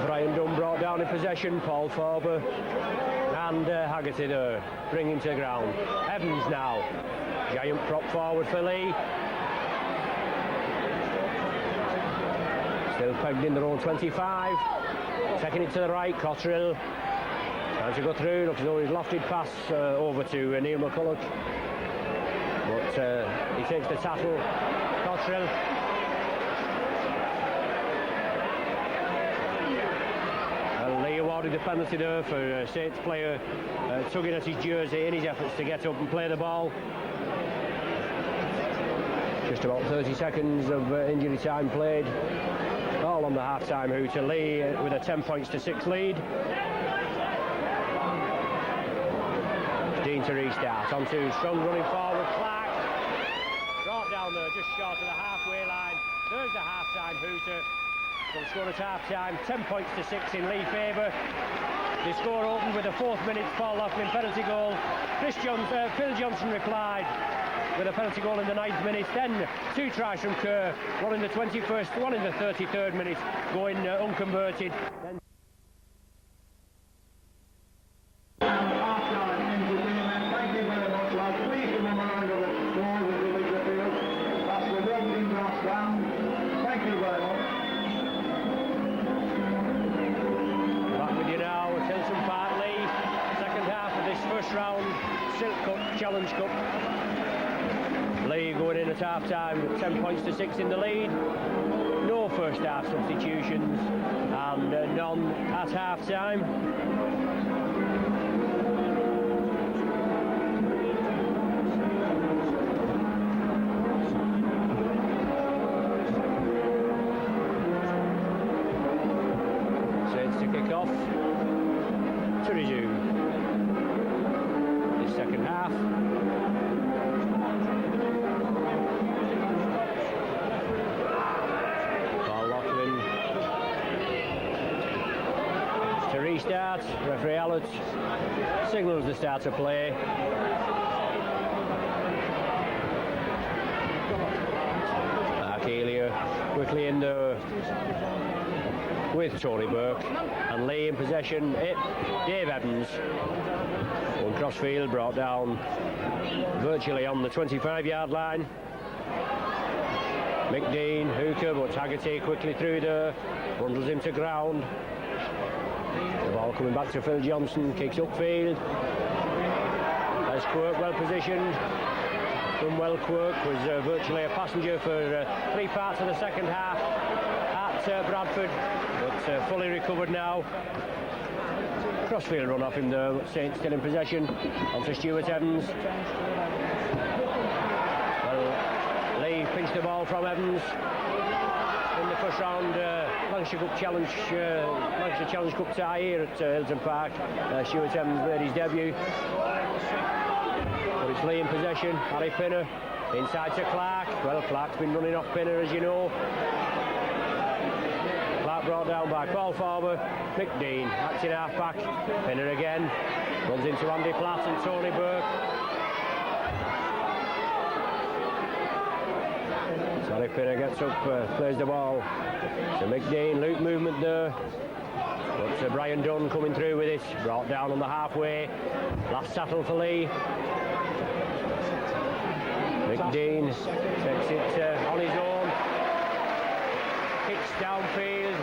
Brian Dunn brought down in possession. Paul Forber and Haggerty there, bringing to the ground. Evans now. Giant prop forward for Leigh. Still pegged in their own 25. Taking it to the right, Cotterill. Trying to go through, looks as though he's lofted pass over to Neil McCulloch. But he takes the tackle, Cotterill. And Leigh awarded the penalty there for Saints player tugging at his jersey in his efforts to get up and play the ball. Just about 30 seconds of injury time played. All on the half-time hooter. Leigh with a 10 points to 6 lead. Dean to restart. Onto strong running forward. Clark. Brought down there just short of the halfway line. There's the half-time hooter. They'll score at half-time. 10 points to 6 in Leigh favour. The score opened with a 4th minute Paul Laughlin penalty goal. Phil Johnson replied with a penalty goal in the 9th minute. Then 2 tries from Kerr, one in the 21st, one in the 33rd minute, going unconverted. Then Thank you very much. back with you now, Tilson Park Leigh. Second half of this first round Silk Cup Challenge Cup. Leigh going in at half-time with 10 points to 6 in the lead. No first half substitutions and none at half-time. Saints to kick off to resume the second half. Restart, referee Allett signals the start of play. Arkelia quickly in there with Tony Burke and Leigh in possession. Dave Evans on crossfield, brought down virtually on the 25-yard line. McDean, hooker, but Haggerty quickly through there, bundles him to ground. The ball coming back to Phil Johnson, kicks upfield. As Quirk well positioned. Cromwell Quirk was virtually a passenger for 3 parts of the second half at Bradford, but fully recovered now. Crossfield run off him there, Saints still in possession. Onto Stuart Evans. Well, Leigh pinched the ball from Evans. In the first round Lancashire Challenge Cup tie here at Hilton Park. Stuart Evans made his debut. But it's Leigh in possession. Harry Pinner inside to Clark. Well, Clark's been running off Pinner, as you know. Clark brought down by Paul Farber. McDean acting half back. Pinner again. Runs into Andy Platt and Tony Burke. Harry Pinner gets up, plays the ball to McDean, loop movement there, but Brian Dunn coming through with it, brought down on the halfway, last tackle for Leigh. McDean takes it on his own, kicks downfield,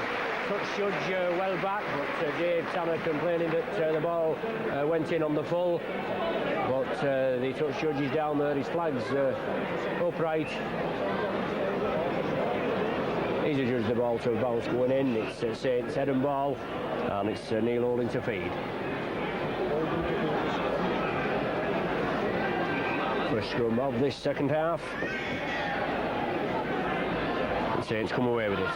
touch Judge well back, but Dave Tanner complaining that the ball went in on the full, but the touch Judge is down there, his flag's upright. He's adjudged the ball to a bounce going in. It's Saints head and ball, and it's Neil Holding to feed. First scrum of this second half. And Saints come away with it.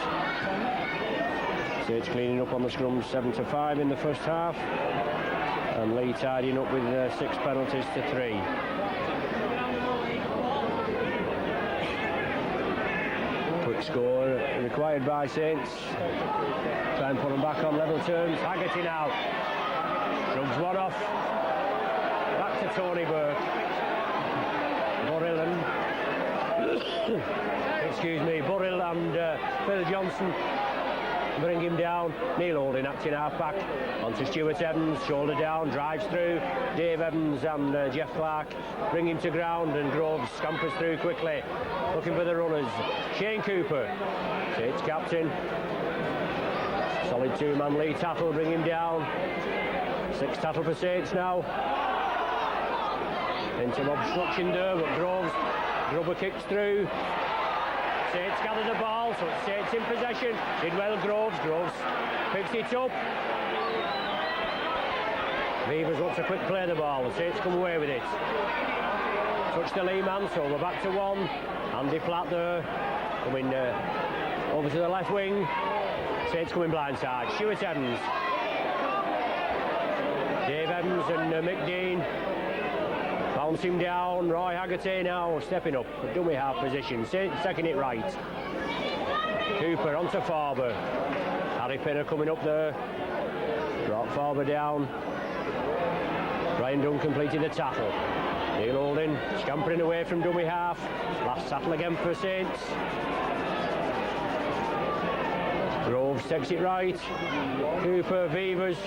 Saints cleaning up on the scrum, 7-5 in the first half, and Leigh tidying up with 6 penalties to 3. Score required by Saints. Try and put them back on level terms. Haggerty now shrugs one off. Back to Tony Burke. Burrill and Phil Johnson bring him down. Neil Holding acting half-back. Onto Stuart Evans, shoulder down, drives through. Dave Evans and Jeff Clark bring him to ground, and Groves scampers through quickly, looking for the runners. Shane Cooper, Saints captain. Solid two-man Leigh tackle, bring him down. 6 tackle for Saints now. Into obstruction there, but Groves, Grubber kicks through. Saints gather the ball, so it's Saints in possession. Did well Groves picks it up. Beavers wants a quick play of the ball, the Saints come away with it. Touch the Leigh man, so we're back to 1. Andy Platt there, coming over to the left wing. Saints coming blindside. Stuart Evans. Dave Evans and Mick Dean. Bounce him down. Roy Haggerty now stepping up. Dummy half position. Saints taking it right. Cooper onto Farber. Harry Pinner coming up there. Brought Farber down. Brian Dunn completed the tackle. Neil Holding scampering away from dummy half. Last tackle again for Saints. Groves takes it right. Cooper, Beavers.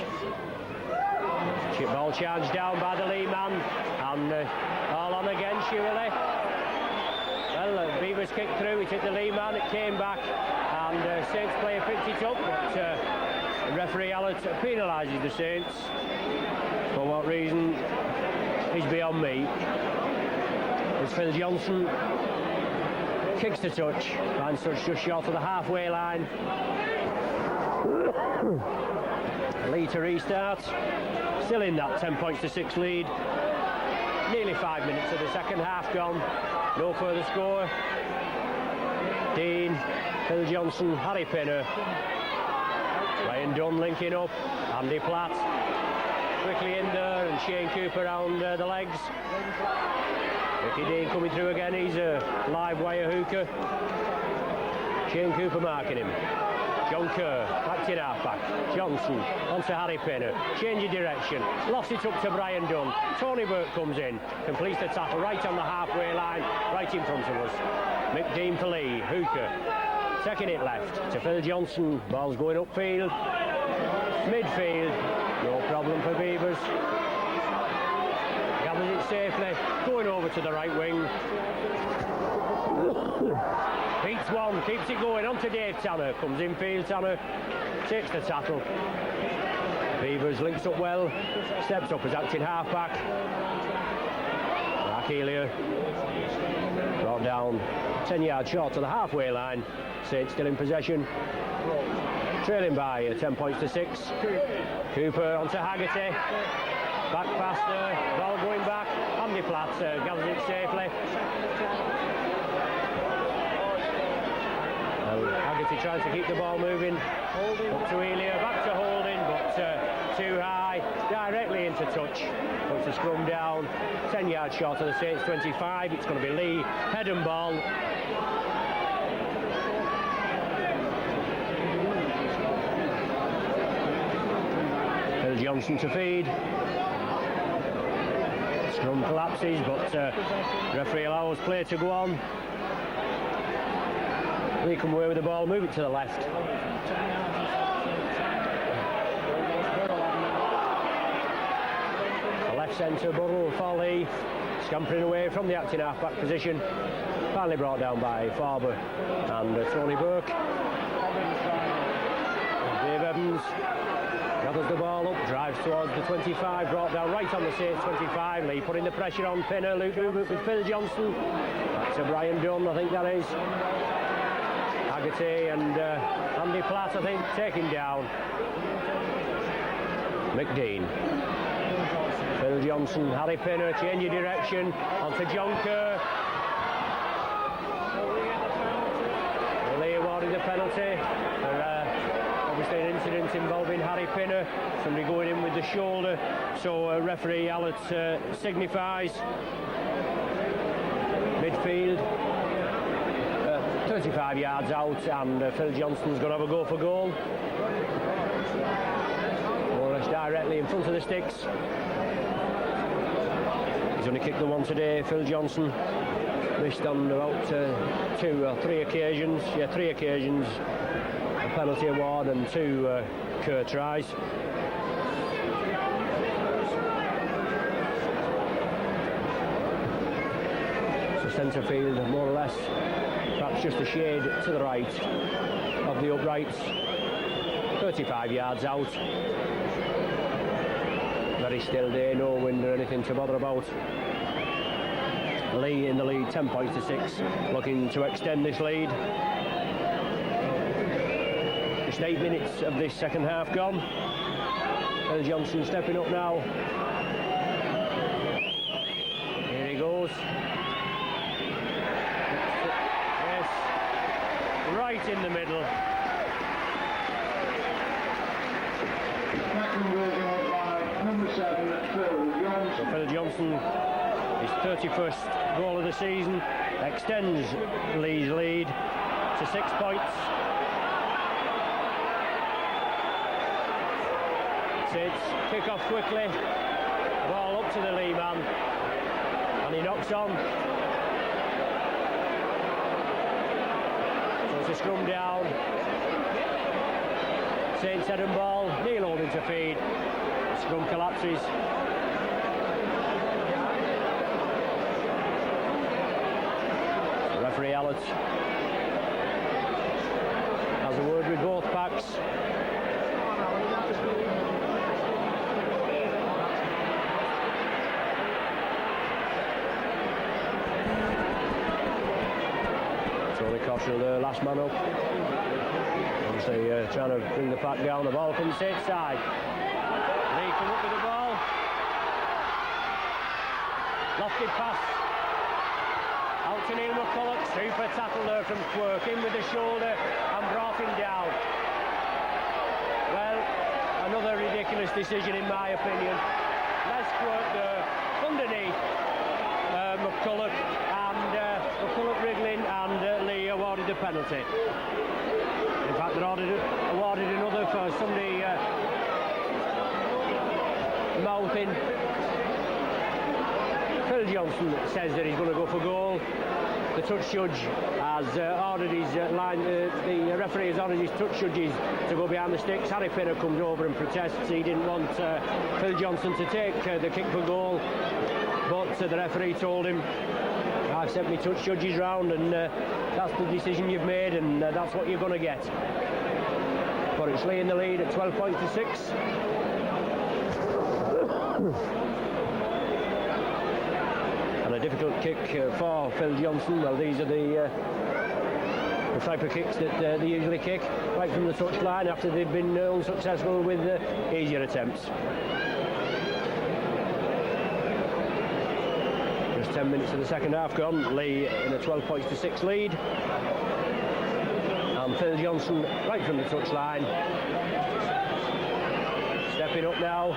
Chip ball charged down by the Leigh man. And all on again, surely. Well, Beavers kicked through, it hit the Leigh man, it came back. And Saints player picked it up. But referee Allett penalises the Saints. For what reason is beyond me. As Phil Johnson kicks the touch, finds touch just short of the halfway line. Leigh to restart, still in that 10 points to 6 lead. Nearly 5 minutes of the second half gone, no further score. Dean, Phil Johnson, Harry Pinner, Ryan Dunn linking up, Andy Platt quickly in there, and Shane Cooper around the legs. Ricky Dean coming through again, he's a live wire hooker. Shane Cooper marking him. John Kerr, back in half-back. Johnson onto Harry Pinner. Change of direction. Lost it up to Brian Dunn. Tony Burke comes in. Completes the tackle right on the halfway line. Right in front of us. Mick Dean for Leigh. Hooker. Taking it left to Phil Johnson. Ball's going upfield. Midfield. No problem for Beavers. Gathers it safely. Going over to the right wing. Beats one, keeps it going, on to Dave Tanner, comes infield, Tanner takes the tackle. Beavers links up well, steps up as acting half-back. Mark Elia brought down 10 yards short to the halfway line. Saints still in possession, trailing by 10 points to 6. Cooper onto Haggerty, back past her, ball going back. Andy Platt gathers it safely. Haggerty tries to keep the ball moving. Up to Elia, back to Holding, but too high, directly into touch. Puts the scrum down, 10 yards short of the Saints 25. It's going to be Leigh, head and ball. Phil Johnson to feed. Scrum collapses, but referee allows play to go on. Leigh come away with the ball, move it to the left. The left centre, Burrell for Leigh, scampering away from the acting half-back position. Finally brought down by Farber and Tony Burke. Dave Evans gathers the ball up, drives towards the 25, brought down right on the Saints 25. Leigh putting the pressure on Pinner, Luke movement with Phil Johnson. Back to Brian Dunn, I think that is. Haggerty and Andy Platt, I think, taking down Mick Dean. Phil Johnson, Harry Pinner, change of direction, onto John Kerr. Leigh awarded the penalty for obviously an incident involving Harry Pinner, somebody going in with the shoulder, so referee Allett signifies. Midfield. 35 yards out, and Phil Johnson's going to have a go for goal. More or less directly in front of the sticks. He's only kicked the one today, Phil Johnson. Missed on about 2 or 3 occasions. Yeah, 3 occasions. penalty award and 2 Kerr tries. So centre field more or less, perhaps just a shade to the right of the uprights. 35 yards out. Very still day, no wind or anything to bother about. Leigh in the lead, 10 points to 6, looking to extend this lead. Just 8 minutes of this second half gone. Phil Johnson stepping up now. Here he goes. Yes, right in the middle. That conversion was by number 7, Phil Johnson. So Phil Johnson, his 31st goal of the season, extends Leigh's lead to 6 points. Saints kick off quickly, ball up to the Leigh man, and he knocks on. So it's a scrum down. Saints head and ball, Neil holding to feed. The scrum collapses. Referee Allett has a word with both packs. Tony Cottrell, the last man up. Obviously trying to bring the pack down. The ball comes Saints side. Leigh come up with the ball. Lofted pass. Out to Neil McCulloch, super tackle there from Quirk, in with the shoulder and brought him down. Well, another ridiculous decision in my opinion. Less Quirk there, underneath McCulloch, and McCulloch wriggling, and Leigh awarded the penalty. In fact, they're awarded another for somebody mouthing. Phil Johnson says that he's going to go for goal. The touch judge has ordered his the referee has ordered his touch judges to go behind the sticks. Harry Pinner comes over and protests. He didn't want Phil Johnson to take the kick for goal, but the referee told him, I've sent my touch judges round, and that's the decision you've made, and that's what you're going to get. But it's Leigh in the lead at 12 points to 6. And a difficult kick for Phil Johnson. Well, these are the type of kicks that they usually kick, right from the touchline after they've been unsuccessful with easier attempts. Just 10 minutes of the second half gone. Leigh in a 12 points to 6 lead. And Phil Johnson right from the touchline. Stepping up now.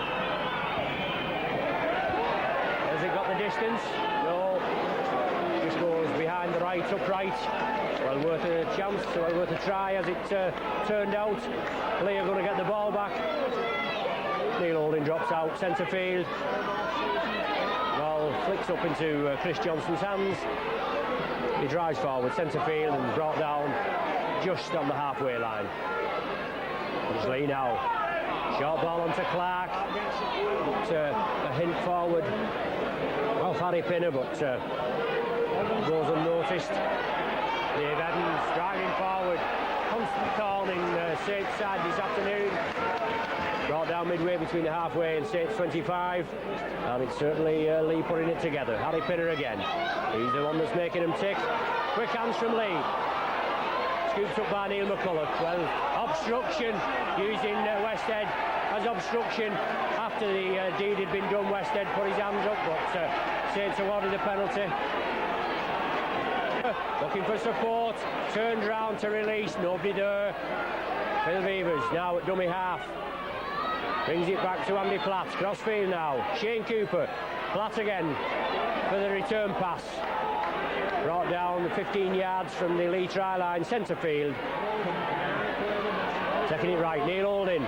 Has it got the distance? No. Just goes behind the right upright. Well worth a chance, well worth a try as it turned out. Leigh are going to get the ball back. Neil Holding drops out centre field. Ball flicks up into Chris Johnson's hands. He drives forward centre field and brought down just on the halfway line. There's Leigh now. Short ball onto Clark. But, a hint forward off Harry Pinner, but goes unnoticed. Dave Evans driving forward. Constant call in Saints side this afternoon. Brought down midway between the halfway and Saints 25. And it's certainly Leigh putting it together. Harry Pinner again. He's the one that's making them tick. Quick hands from Leigh. Scooped up by Neil McCulloch. Well, obstruction, using Westhead as obstruction. After the deed had been done, Westhead put his hands up, but Saints awarded the penalty. Looking for support, turned round to release, nobody there. Phil Beavers now at dummy half. Brings it back to Andy Platt, crossfield now. Shane Cooper, Platt again for the return pass. Brought down 15 yards from the Leigh try line, centre field. Taking it right, Neil Holding.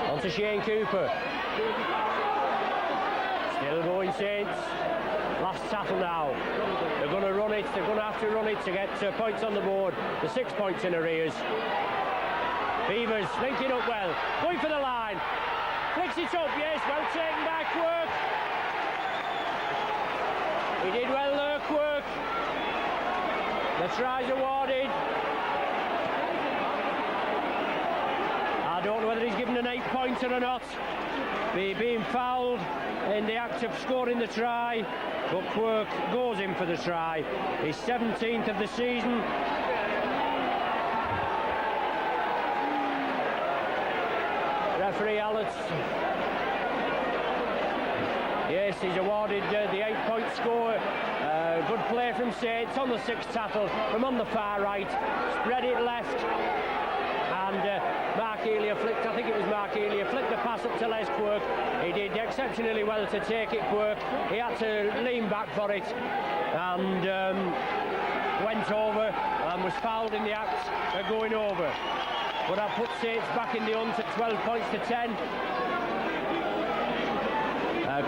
On to Shane Cooper. Still going Saints. Last tackle now. They're going to run it. They're going to have to run it to get points on the board. The 6 points in arrears. Beavers linking up well, going for the line, flicks it up, yes, well taken by Quirk. He did well there, Quirk. The try's awarded. I don't know whether he's given an 8-pointer or not. Being fouled in the act of scoring the try, but Quirk goes in for the try. His 17th of the season. Referee Allett, yes, he's awarded the 8-point score. Good play from Saints on the 6th tackle from on the far right, spread it left, and Mark Elia flicked, I think it was Mark Elia, flicked the pass up to Les Quirk. He did exceptionally well to take it, Quirk. He had to lean back for it and went over and was fouled in the act of going over. But I put Saints back in the hunt at 12 points to 10.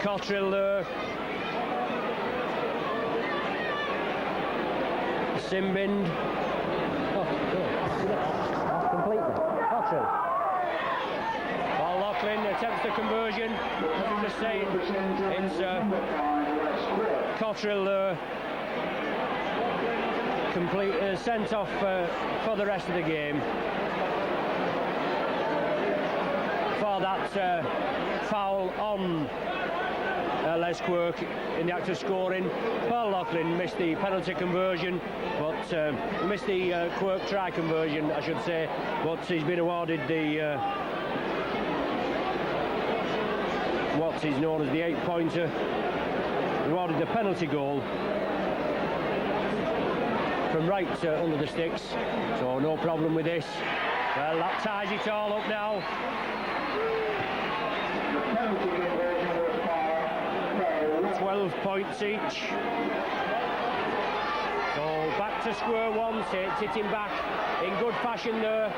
Cottrell there. Simbind. Off completely. Cottrell. Paul Loughlin attempts the conversion. As I was just saying, it's Cottrell there. Complete sent off for the rest of the game. For that foul on Les Quirk in the act of scoring. Paul Loughlin missed the penalty conversion, but missed the Quirk try conversion, I should say, but he's been awarded the what is known as the 8-pointer, awarded the penalty goal from right under the sticks, so no problem with this. Well, that ties it all up now. 12 points each. So back to square one. Saints hitting back in good fashion there.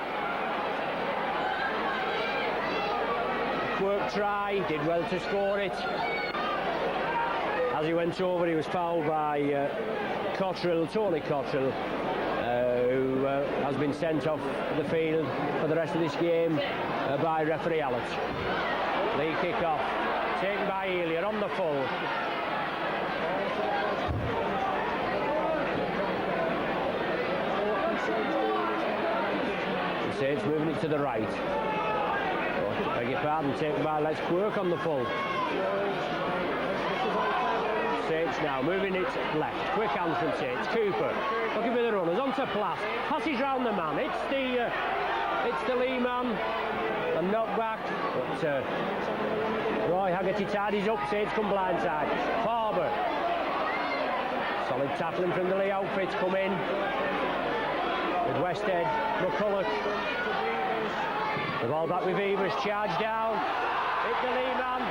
Quirk try, did well to score it. As he went over, he was fouled by Cottrell, Tony Cottrell, who has been sent off the field for the rest of this game by referee Allett. Leigh kick off, taken by Elia on the full. Saints moving it to the right. Oh, beg your pardon, taken by Les Quirk on the full. Saints now moving it left. Quick hands from Saints. Cooper looking for the runners onto Platt. Passes round the man. It's the Leigh man. A knockback. But Roy Haggerty tidies up. Saints come blindside. Farber. Solid tackling from the Leigh outfits come in. With Westhead, McCulloch. The ball back with Evers, charge down. Hit the Leigh man.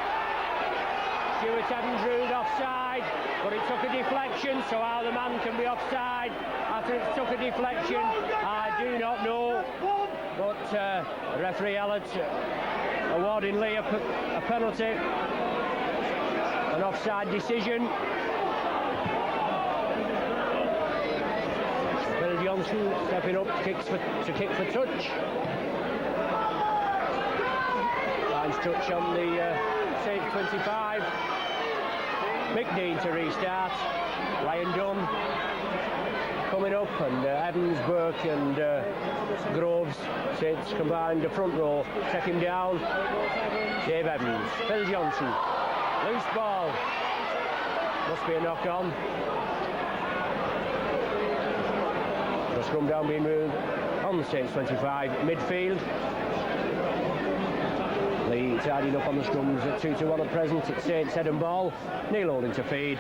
Stuart Evans ruled offside, but it took a deflection, so how the man can be offside after it took a deflection, I do not know. But referee Allett awarding Leigh a penalty, an offside decision. Bill Johnson stepping up to kick for touch. Lines touch on the Saints 25. McDean to restart. Ryan Dunn coming up, and Evans, Burke and Groves. Saints combined the front row. Take him down. Dave Evans. Phil Johnson. Loose ball. Must be a knock on. The scrum down being moved on the Saints 25 midfield. Leigh tidying up on the scrums at 2-1 at present. It's Saints head and ball. Neil holding to feed.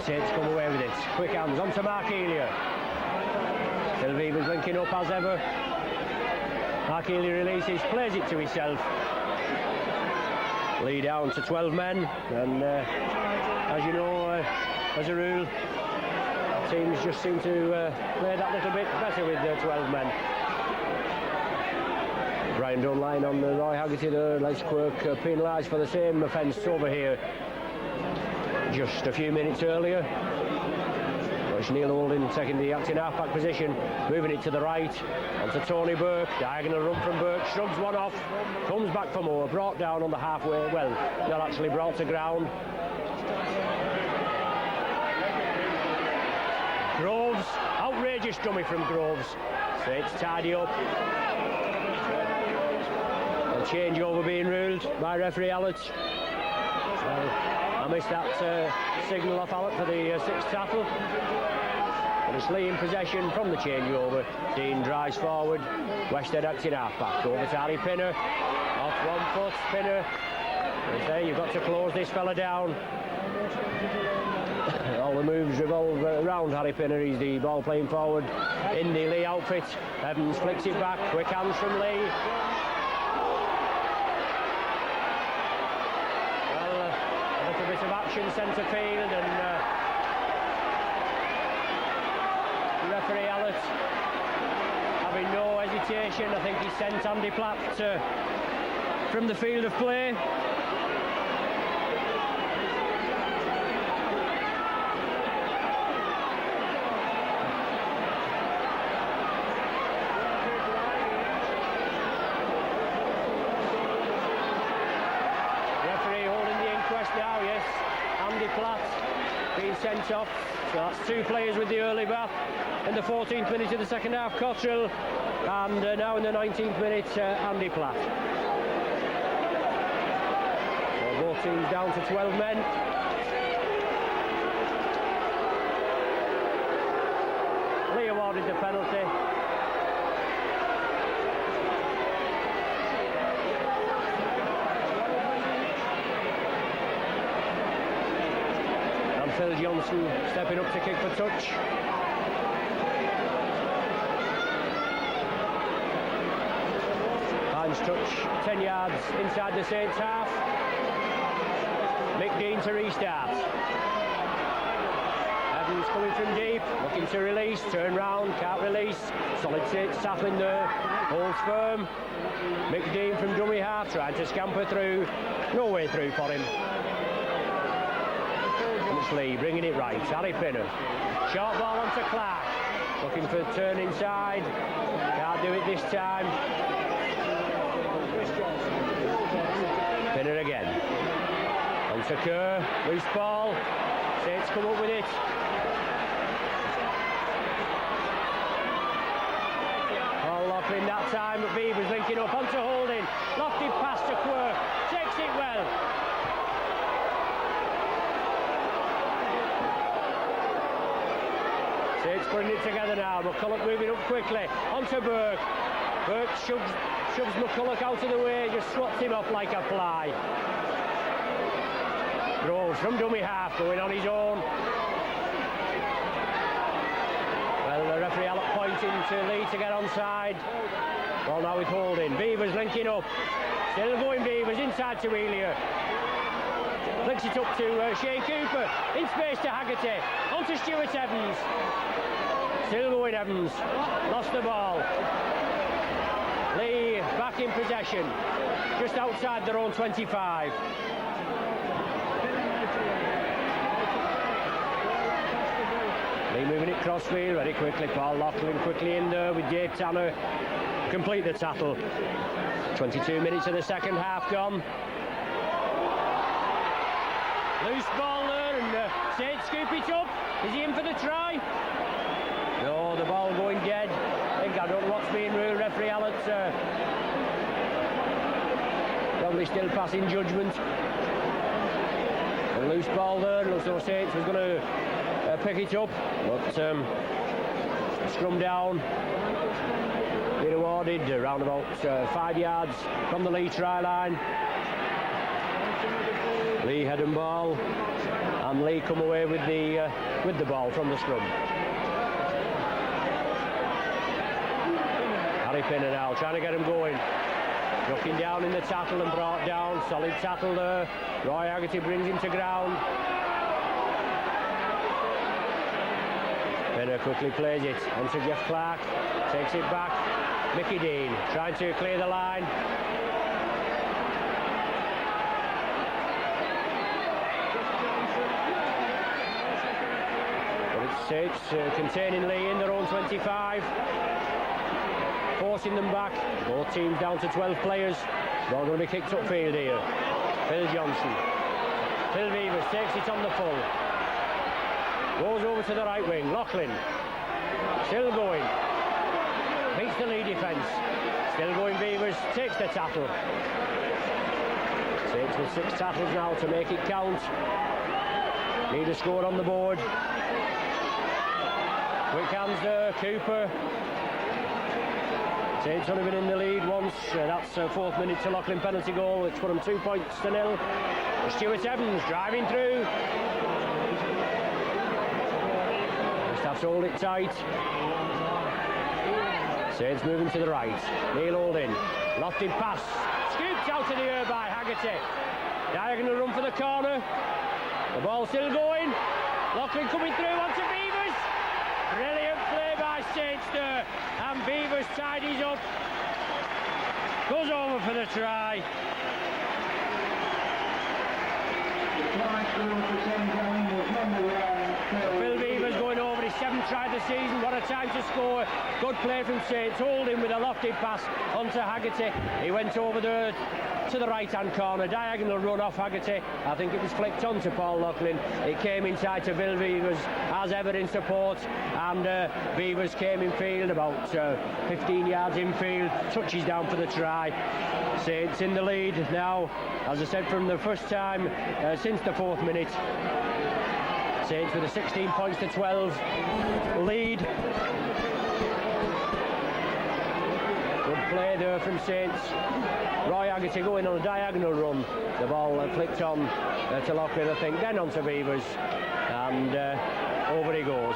Saints come away with it. Quick hands onto Mark Elia. Phil Weaver's linking up as ever. Mark Elia releases, plays it to himself. Leigh down to 12 men, and as you know, as a rule, teams just seem to play that little bit better with 12 men. Brian Dunn line on the Roy Haggerty there. Les Quirk penalised for the same offence over here just a few minutes earlier. Well, Just Neil Holding taking the acting half-back position, moving it to the right, onto Tony Burke, diagonal run from Burke, shrugs one off, comes back for more, brought down on the halfway, well, not actually brought to ground. Groves, outrageous dummy from Groves, so it's tidy up. A changeover being ruled by referee Allett. I missed that signal off Allett for the sixth tackle. But it's Leigh in possession from the changeover. Dean drives forward. Westhead acting half-back. Over to Harry Pinner. Off one foot, Pinner. And there, you've got to close this fella down. All the moves revolve around Harry Pinner. He's the ball playing forward in the Leigh outfit. Evans flicks it back. Quick hands from Leigh. Bit of action centre field, and referee Allett having no hesitation. I think he sent Andy Platt from the field of play. Now, yes, Andy Platt being sent off. So that's two players with the early bath in the 14th minute of the second half, Cottrell, and now in the 19th minute, Andy Platt. So both teams down to 12 men. Leigh awarded the penalty. Phil Johnson stepping up to kick for touch. Hines touch, 10 yards inside the Saints half. Mick Dean to restart. Evans coming from deep, looking to release, turn round, can't release. Solid tackling there, holds firm. Mick Dean from dummy half, trying to scamper through. No way through for him. Leigh bringing it right. Harry Pinner. Short ball onto Clark. Looking for a turn inside. Can't do it this time. Pinner again. Onto Kerr. Loose ball. Saints come up with it. All Loughlin that time, but Beavers linking up onto Holding. Lofted pass to Quirk. Takes it well. It's putting it together now. McCulloch moving up quickly. Onto Burke. Burke shoves McCulloch out of the way, just swats him off like a fly. Groves from dummy half going on his own. Well, the referee Allett pointing to Leigh to get onside. Well, now with Holding. Beavers linking up. Still going Beavers inside to Elia. Flicks it up to Shea Cooper. In space to Haggerty. Onto Stuart Evans. Still going Evans. Lost the ball. Leigh back in possession. Just outside their own 25. Leigh moving it crossfield very quickly. Paul Loughlin quickly in there with Dave Tanner. Complete the tackle. 22 minutes of the second half gone. Loose ball there, and Saints scoop it up. Is he in for the try? No, the ball going dead. I don't know what's being ruled. Referee Allett probably still passing judgment. A loose ball there. Looks like Saints was going to pick it up, but scrum down. Been awarded around about 5 yards from the Leigh try line. Leigh head and ball, and Leigh come away with the ball from the scrum. Harry Pinner now trying to get him going. Ducking down in the tackle and brought down. Solid tackle there. Roy Haggerty brings him to ground. Pinner quickly plays it onto Jeff Clark. Takes it back. Mickey Dean trying to clear the line. But it's Saints containing Leigh in their own 25, forcing them back. Both teams down to 12 players. Ball going to be kicked upfield here. Phil Johnson. Phil Beavers takes it on the full. Goes over to the right wing. Loughlin. Still going. Beats the Leigh defence. Still going Beavers. Takes the tackle. Saints with 6 tackles now to make it count. Need a score on the board. Quick hands there. Cooper. Saints only been in the lead once. That's 4th minute to Loughlin penalty goal. It's put them 2 points to 0. Stuart Evans driving through. Just have to hold it tight. Saints moving to the right. Neil Holding. Lofted pass. Scooped out of the air by Haggerty. Diagonal run for the corner. The ball still going. Loughlin coming through onto Beavers. Brilliant play by Saints there. And Beavers tidies up. Goes over for the try. Phil Beavers going over his 7th try of the season. What a time to score. Good play from Saints. Holding with a lofted pass onto Haggerty. He went over there to the right hand corner. Diagonal run off Haggerty. I think it was flicked on to Paul Loughlin. It came inside to Phil Beavers as ever in support. And Beavers came in field about 15 yards infield. Touches down for the try. Saints in the lead now, as I said, from the first time since the 4th minute. Saints with a 16 points to 12 lead. Good play there from Saints. Roy Haggerty going on a diagonal run. The ball flicked on to Loughlin, I think, then on to Beavers. And over he goes.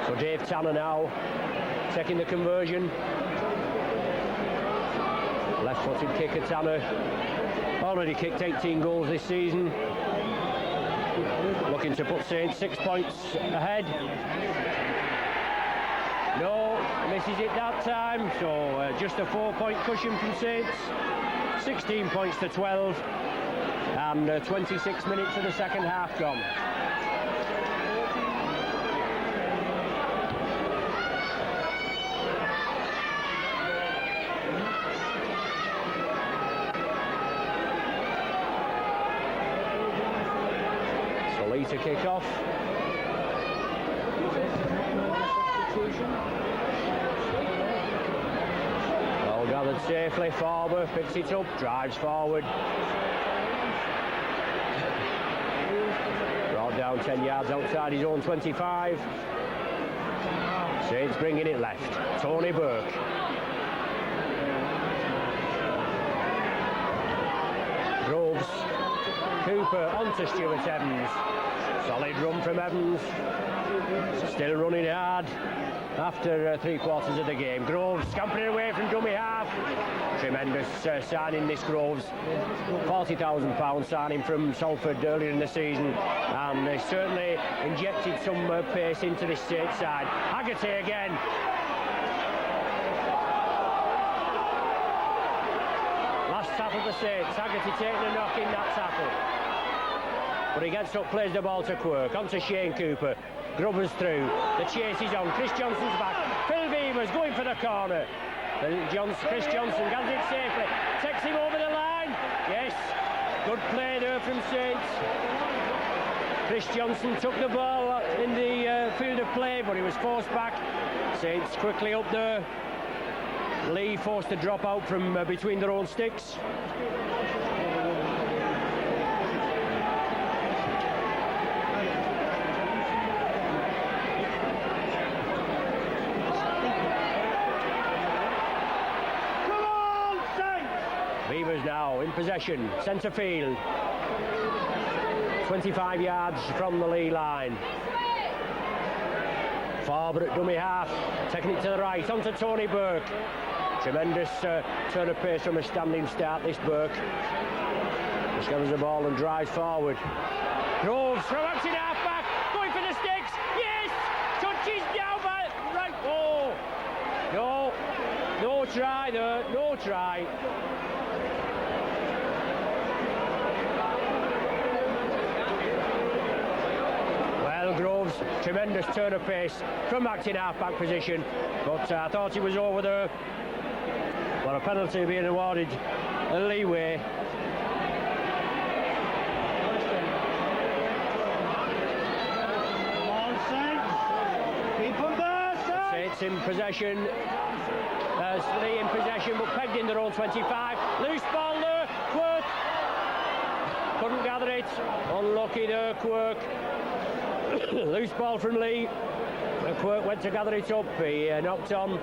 So Dave Tanner now taking the conversion. Left-footed kicker Tanner. Already kicked 18 goals this season. Looking to put Saints 6 points ahead. No, misses it that time. So just a 4-point cushion from Saints. 16 points to 12. And 26 minutes of the second half gone. To kick off. Well gathered safely. Farber picks it up, drives forward. Brought down 10 yards outside his own 25. Saints bringing it left. Tony Burke. Groves. Cooper onto Stuart Evans. Solid run from Evans. Still running hard after 3/4 of the game. Groves scampering away from dummy half. Tremendous signing, this Groves. £40,000 signing from Salford earlier in the season. And they certainly injected some pace into this Saints side. Haggerty again. Last tackle for Saints. Haggerty taking a knock in that tackle. But he gets up, plays the ball to Quirk, onto Shane Cooper. Grubbers through, the chase is on, Chris Johnson's back. Phil Beavers going for the corner. Chris Johnson gathers it safely, takes him over the line. Yes, good play there from Saints. Chris Johnson took the ball in the field of play, but he was forced back. Saints quickly up there. Leigh forced to drop out from between their own sticks. Now in possession, centre field, 25 yards from the Leigh line. Farber at dummy half, taking it to the right, onto Tony Burke. Tremendous turn of pace from a standing start, this Burke. Just gathers the ball and drives forward. Groves from out in half back, going for the sticks. Yes, touches down by right. Oh, no try there, no try. Tremendous turn of pace from acting half-back position, but I thought he was over there. Well, a penalty being awarded a leeway. It's in possession. Leigh in possession, but pegged in their own 25. Loose ball there. Quirk couldn't gather it. Unlucky there, Quirk. Loose ball from Leigh. Quirk went to gather it up. He knocked on,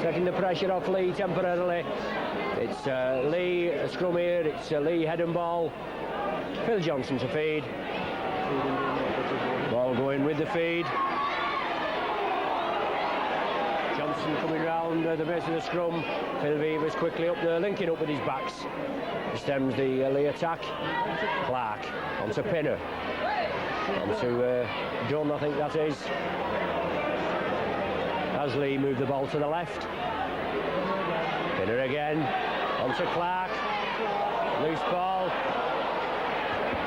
taking the pressure off Leigh temporarily. It's Leigh scrum here. It's Leigh head and ball. Phil Johnson to feed. Ball going with the feed. Johnson coming round the base of the scrum. Phil Beavers quickly up there, linking up with his backs. Stems the Leigh attack. Clark onto Pinner. Onto Dunn, I think that is. As Leigh moved the ball to the left. Pinner again. Onto Clark. Loose ball.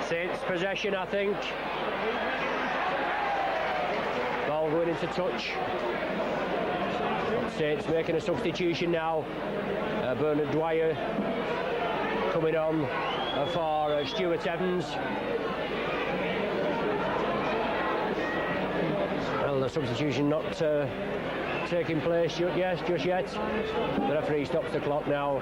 Saints possession, I think. Ball going into touch. Saints making a substitution now. Bernard Dwyer coming on for Stuart Evans. Well, the substitution not taking place just yet. The referee stops the clock now.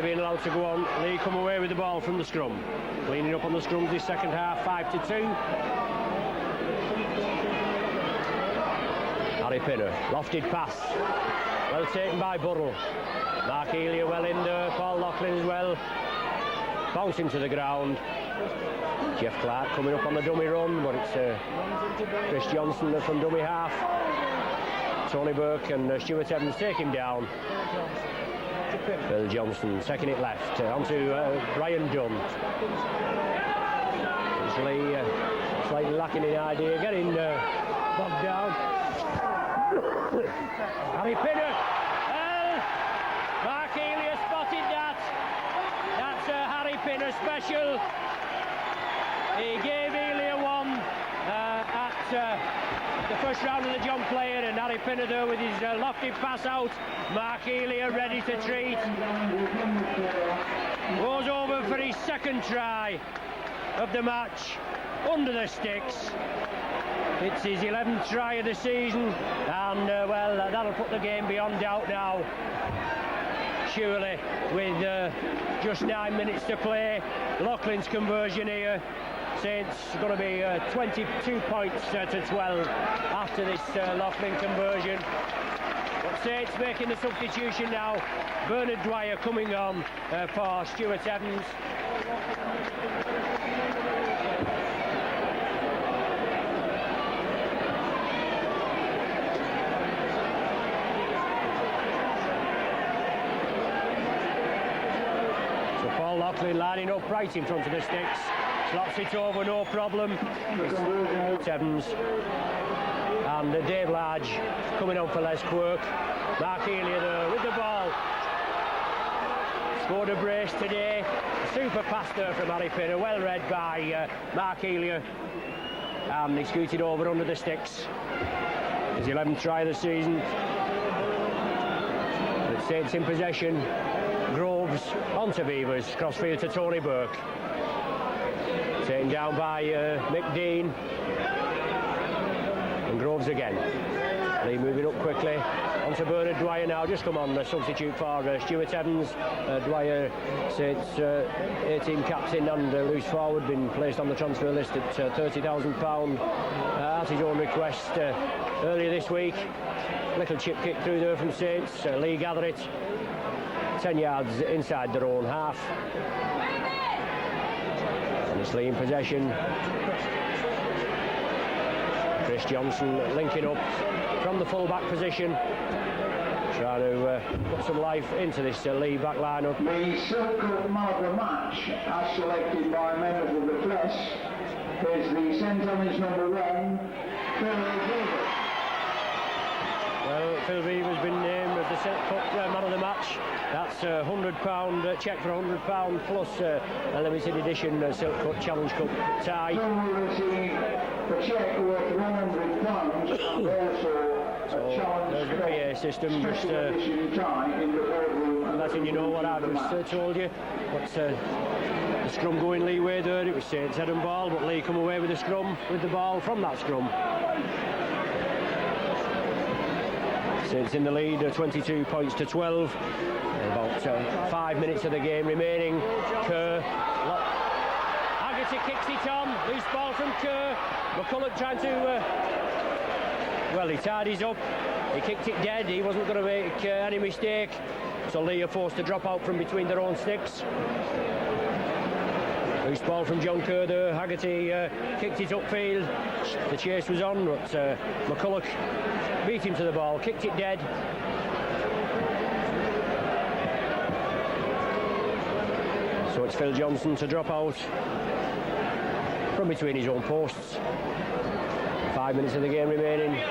Being allowed to go on. Leigh come away with the ball from the scrum. Cleaning up on the scrums this second half, 5-2. Harry Pinner, lofted pass. Well taken by Burrell. Mark Elia well in there, Paul Loughlin as well. Bouncing to the ground. Jeff Clark coming up on the dummy run, but it's Chris Johnson from dummy half. Tony Burke and Stuart Evans take him down. Phil Johnson taking it left onto Brian Dunn. It's Leigh slightly lacking in idea, getting bogged down. Harry Pinner. Mark Elia spotted that. That's a Harry Pinner special. He gave Elia one at the first round of the John Player, and Harry Pinner there with his lofty pass out. Mark Elia ready to treat. Goes over for his second try of the match under the sticks. It's his 11th try of the season, and well, that'll put the game beyond doubt now. Surely, with just 9 minutes to play, Loughlin's conversion here. Saints going to be 22 points to 12 after this Loughlin conversion. But Saints making the substitution now. Bernard Dwyer coming on for Stuart Evans. So Paul Loughlin lining up right in front of the sticks. Slots it over, no problem. It's Evans. And Dave Large coming on for Les Quirk. Mark Elia there with the ball. Scored a brace today. Super pass there from Harry Pinner. Well read by Mark Elia. And he scooted over under the sticks. His 11th try of the season. It Saints in possession. Groves onto Beavers. Crossfield to Tony Burke. Taken down by Mick Dean. And Groves again. Leigh moving up quickly. Onto Bernard Dwyer now. Just come on, the substitute for Stuart Evans. Dwyer, Saints 18 captain and loose forward, been placed on the transfer list at £30,000 at his own request earlier this week. Little chip kick through there from Saints. Leigh gather it 10 yards inside their own half. Leigh in possession. Chris Johnson linking up from the full-back position, trying to put some life into this Leigh back line-up. The circle man of the match, as selected by members of the press, is the St. Helens number 1, Phil Weaver. Well, Phil Beaver's been named as the Silk Cup man of the match. That's a £100 cheque for £100 plus a limited edition Silk Cup Challenge Cup tie. Phil will receive a cheque worth £100 and also a Challenge There's the Cup PA system, just special edition tie in the boardroom. letting you know what I've just told you. But the scrum going Leigh way there, it was Saints head and ball, but Leigh come away with the scrum, with the ball from that scrum. Saints in the lead, 22 points to 12. About 5 minutes of the game remaining. Kerr, Haggerty kicks it on, loose ball from Kerr. McCulloch trying to, well, he tidies up. He kicked it dead, he wasn't going to make any mistake. So Leigh are forced to drop out from between their own sticks. Loose ball from John Kerr there. Haggerty kicked it upfield. The chase was on, but McCulloch beat him to the ball, kicked it dead. So it's Phil Johnson to drop out from between his own posts. 5 minutes of the game remaining.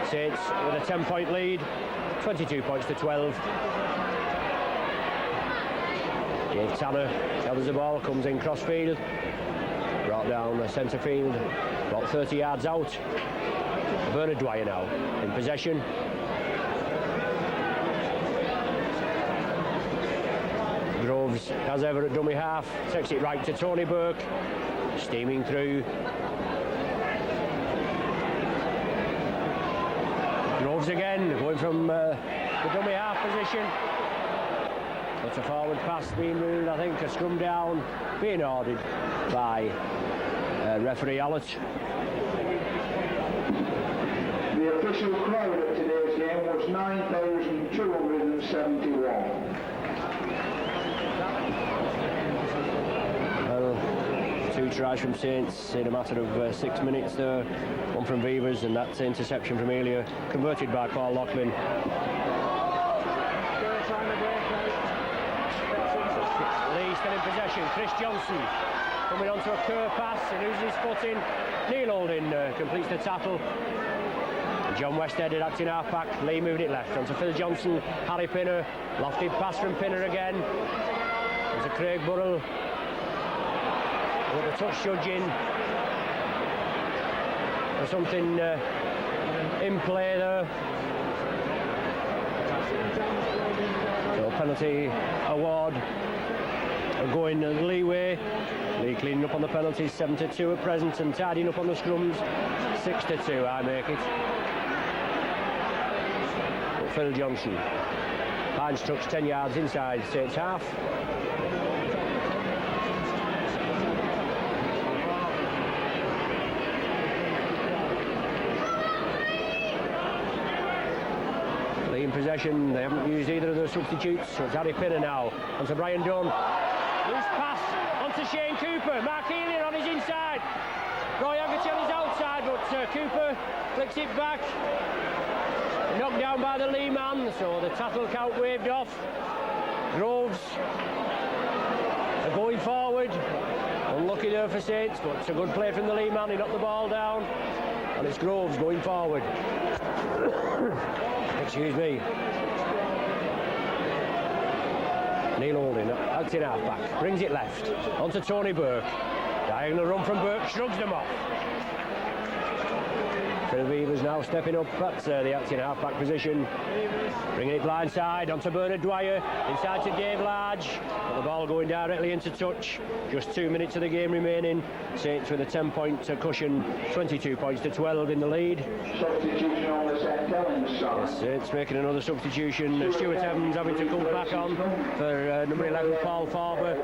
Saints with a 10-point lead, 22 points to 12. Dave Tanner gathers the ball, comes in crossfield, brought down the centre field, about 30 yards out. Bernard Dwyer now in possession. Groves, as ever at dummy half, takes it right to Tony Burke, steaming through. Groves again, going from the dummy half position. But a forward pass being moved, I think, a scrum down, being ordered by referee Allett. The official crowd at today's game was 9,271. Well, 2 tries from Saints in a matter of 6 minutes there. One from Beavers, and that's interception from Elia, converted by Paul Loughlin. Leigh still in possession. Chris Johnson coming onto a Kerr pass, he loses his footing. Neil Holding completes the tackle. John Westhead at acting half-back. Leigh moving it left onto Phil Johnson. Harry Pinner, lofted pass from Pinner again. There's a Craig Burrell with the touch judging. There's something in play there. So penalty award going Leigh way. Leigh cleaning up on the penalties, 7-2 at present, and tidying up on the scrums, 6-2. I make it. But Phil Johnson finds touch 10 yards inside Saints half. Leigh in possession. They haven't used either of their substitutes, so it's Harry Pinner now onto Brian Dunn. Loose pass onto Shane Cooper. Mark Healy on his inside. Roy Haggerty on his outside, but Cooper flicks it back. Knocked down by the Leigh man, so the tackle count waved off. Groves are going forward. Unlucky there for Saints, but it's a good play from the Leigh man. He knocked the ball down, and it's Groves going forward. Excuse me. Neil Holding, acting half-back, brings it left, onto Tony Burke. Diagonal run from Burke, shrugs them off. Phil Beavers now stepping up at the acting half-back position. Bringing it blindside onto Bernard Dwyer, inside to Dave Large. But the ball going directly into touch. Just 2 minutes of the game remaining. Saints with a 10-point cushion, 22 points to 12 in the lead. Substitution on the St. Helens side. Yes, Saints making another substitution. Stuart Evans having to come back on for number 11, Paul Farber.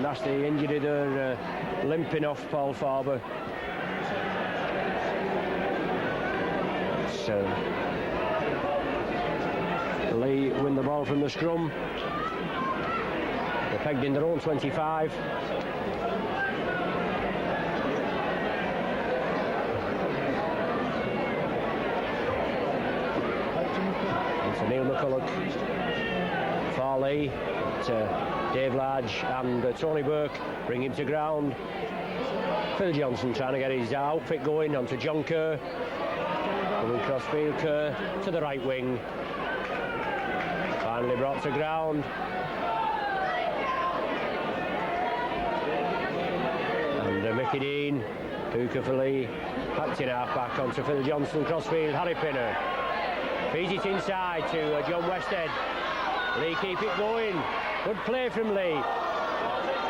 Nasty injury there, limping off Paul Farber. So Leigh win the ball from the scrum. They're pegged in their own 25. It's Neil McCulloch for Leigh. But Dave Large and Tony Burke bring him to ground. Phil Johnson trying to get his outfit going onto John Kerr. Coming crossfield, Kerr to the right wing. Finally brought to ground. And Mickey Dean, hooker for Leigh. Packed in half back onto Phil Johnson, crossfield, Harry Pinner. Feeds it inside to John Westhead. Leigh keep it going. Good play from Leigh.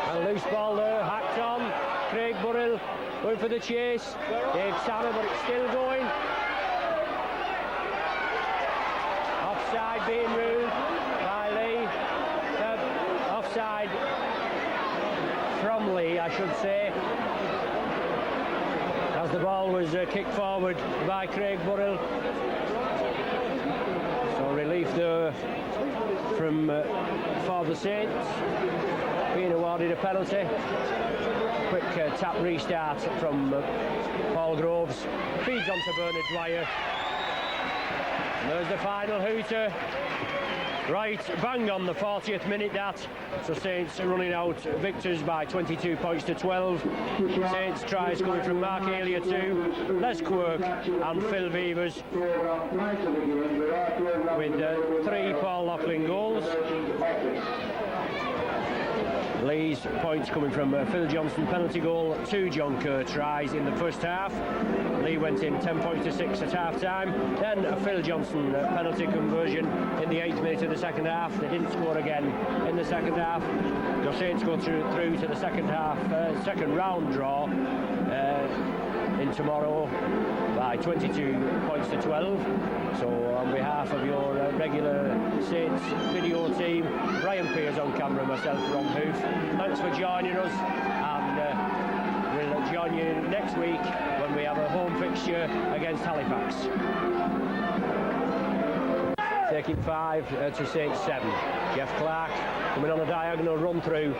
And loose ball there, hacked on. Craig Burrell going for the chase. Dave Sanner, but it's still going. Offside being ruled by Leigh. Offside from Leigh, I should say. As the ball was kicked forward by Craig Burrell. So relief there from for the Saints, being awarded a penalty. Quick tap restart from Paul Groves. Feeds onto Bernard Dwyer. And there's the final hooter. Right, bang on the 40th minute that. So Saints are running out victors by 22 points to 12. Saints tries coming from Mark Alia 2, Les Quirk and Phil Beavers. With 3 Paul Loughlin goals. Leigh's points coming from Phil Johnson penalty goal, 2 John Kerr tries in the first half. Leigh went in 10 points to 6 at half time. Then a Phil Johnson penalty conversion in the 8th minute of the second half. They didn't score again in the second half. The Saints go through to the second half, second round draw in tomorrow by 22 points to 12. So on behalf of your regular Saints video team, Brian Pears on camera, myself, Ron Hoof, thanks for joining us, and we'll join you next week when we have a home fixture against Halifax. Taking 5 to Saints 7. Jeff Clark coming on a diagonal run through,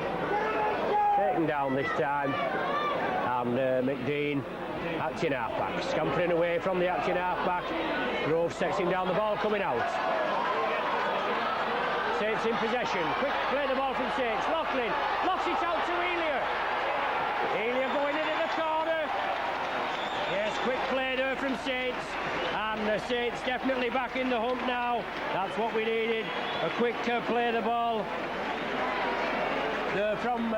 taken down this time, and McDean acting half-back, scampering away from the acting half-back. Grove sets him down, the ball coming out. Saints in possession, quick play the ball from Saints. Loughlin locks it out to Elia. Elia going in at the corner. Yes, quick play there from Saints. And the Saints definitely back in the hunt now. That's what we needed. A quick play the ball there from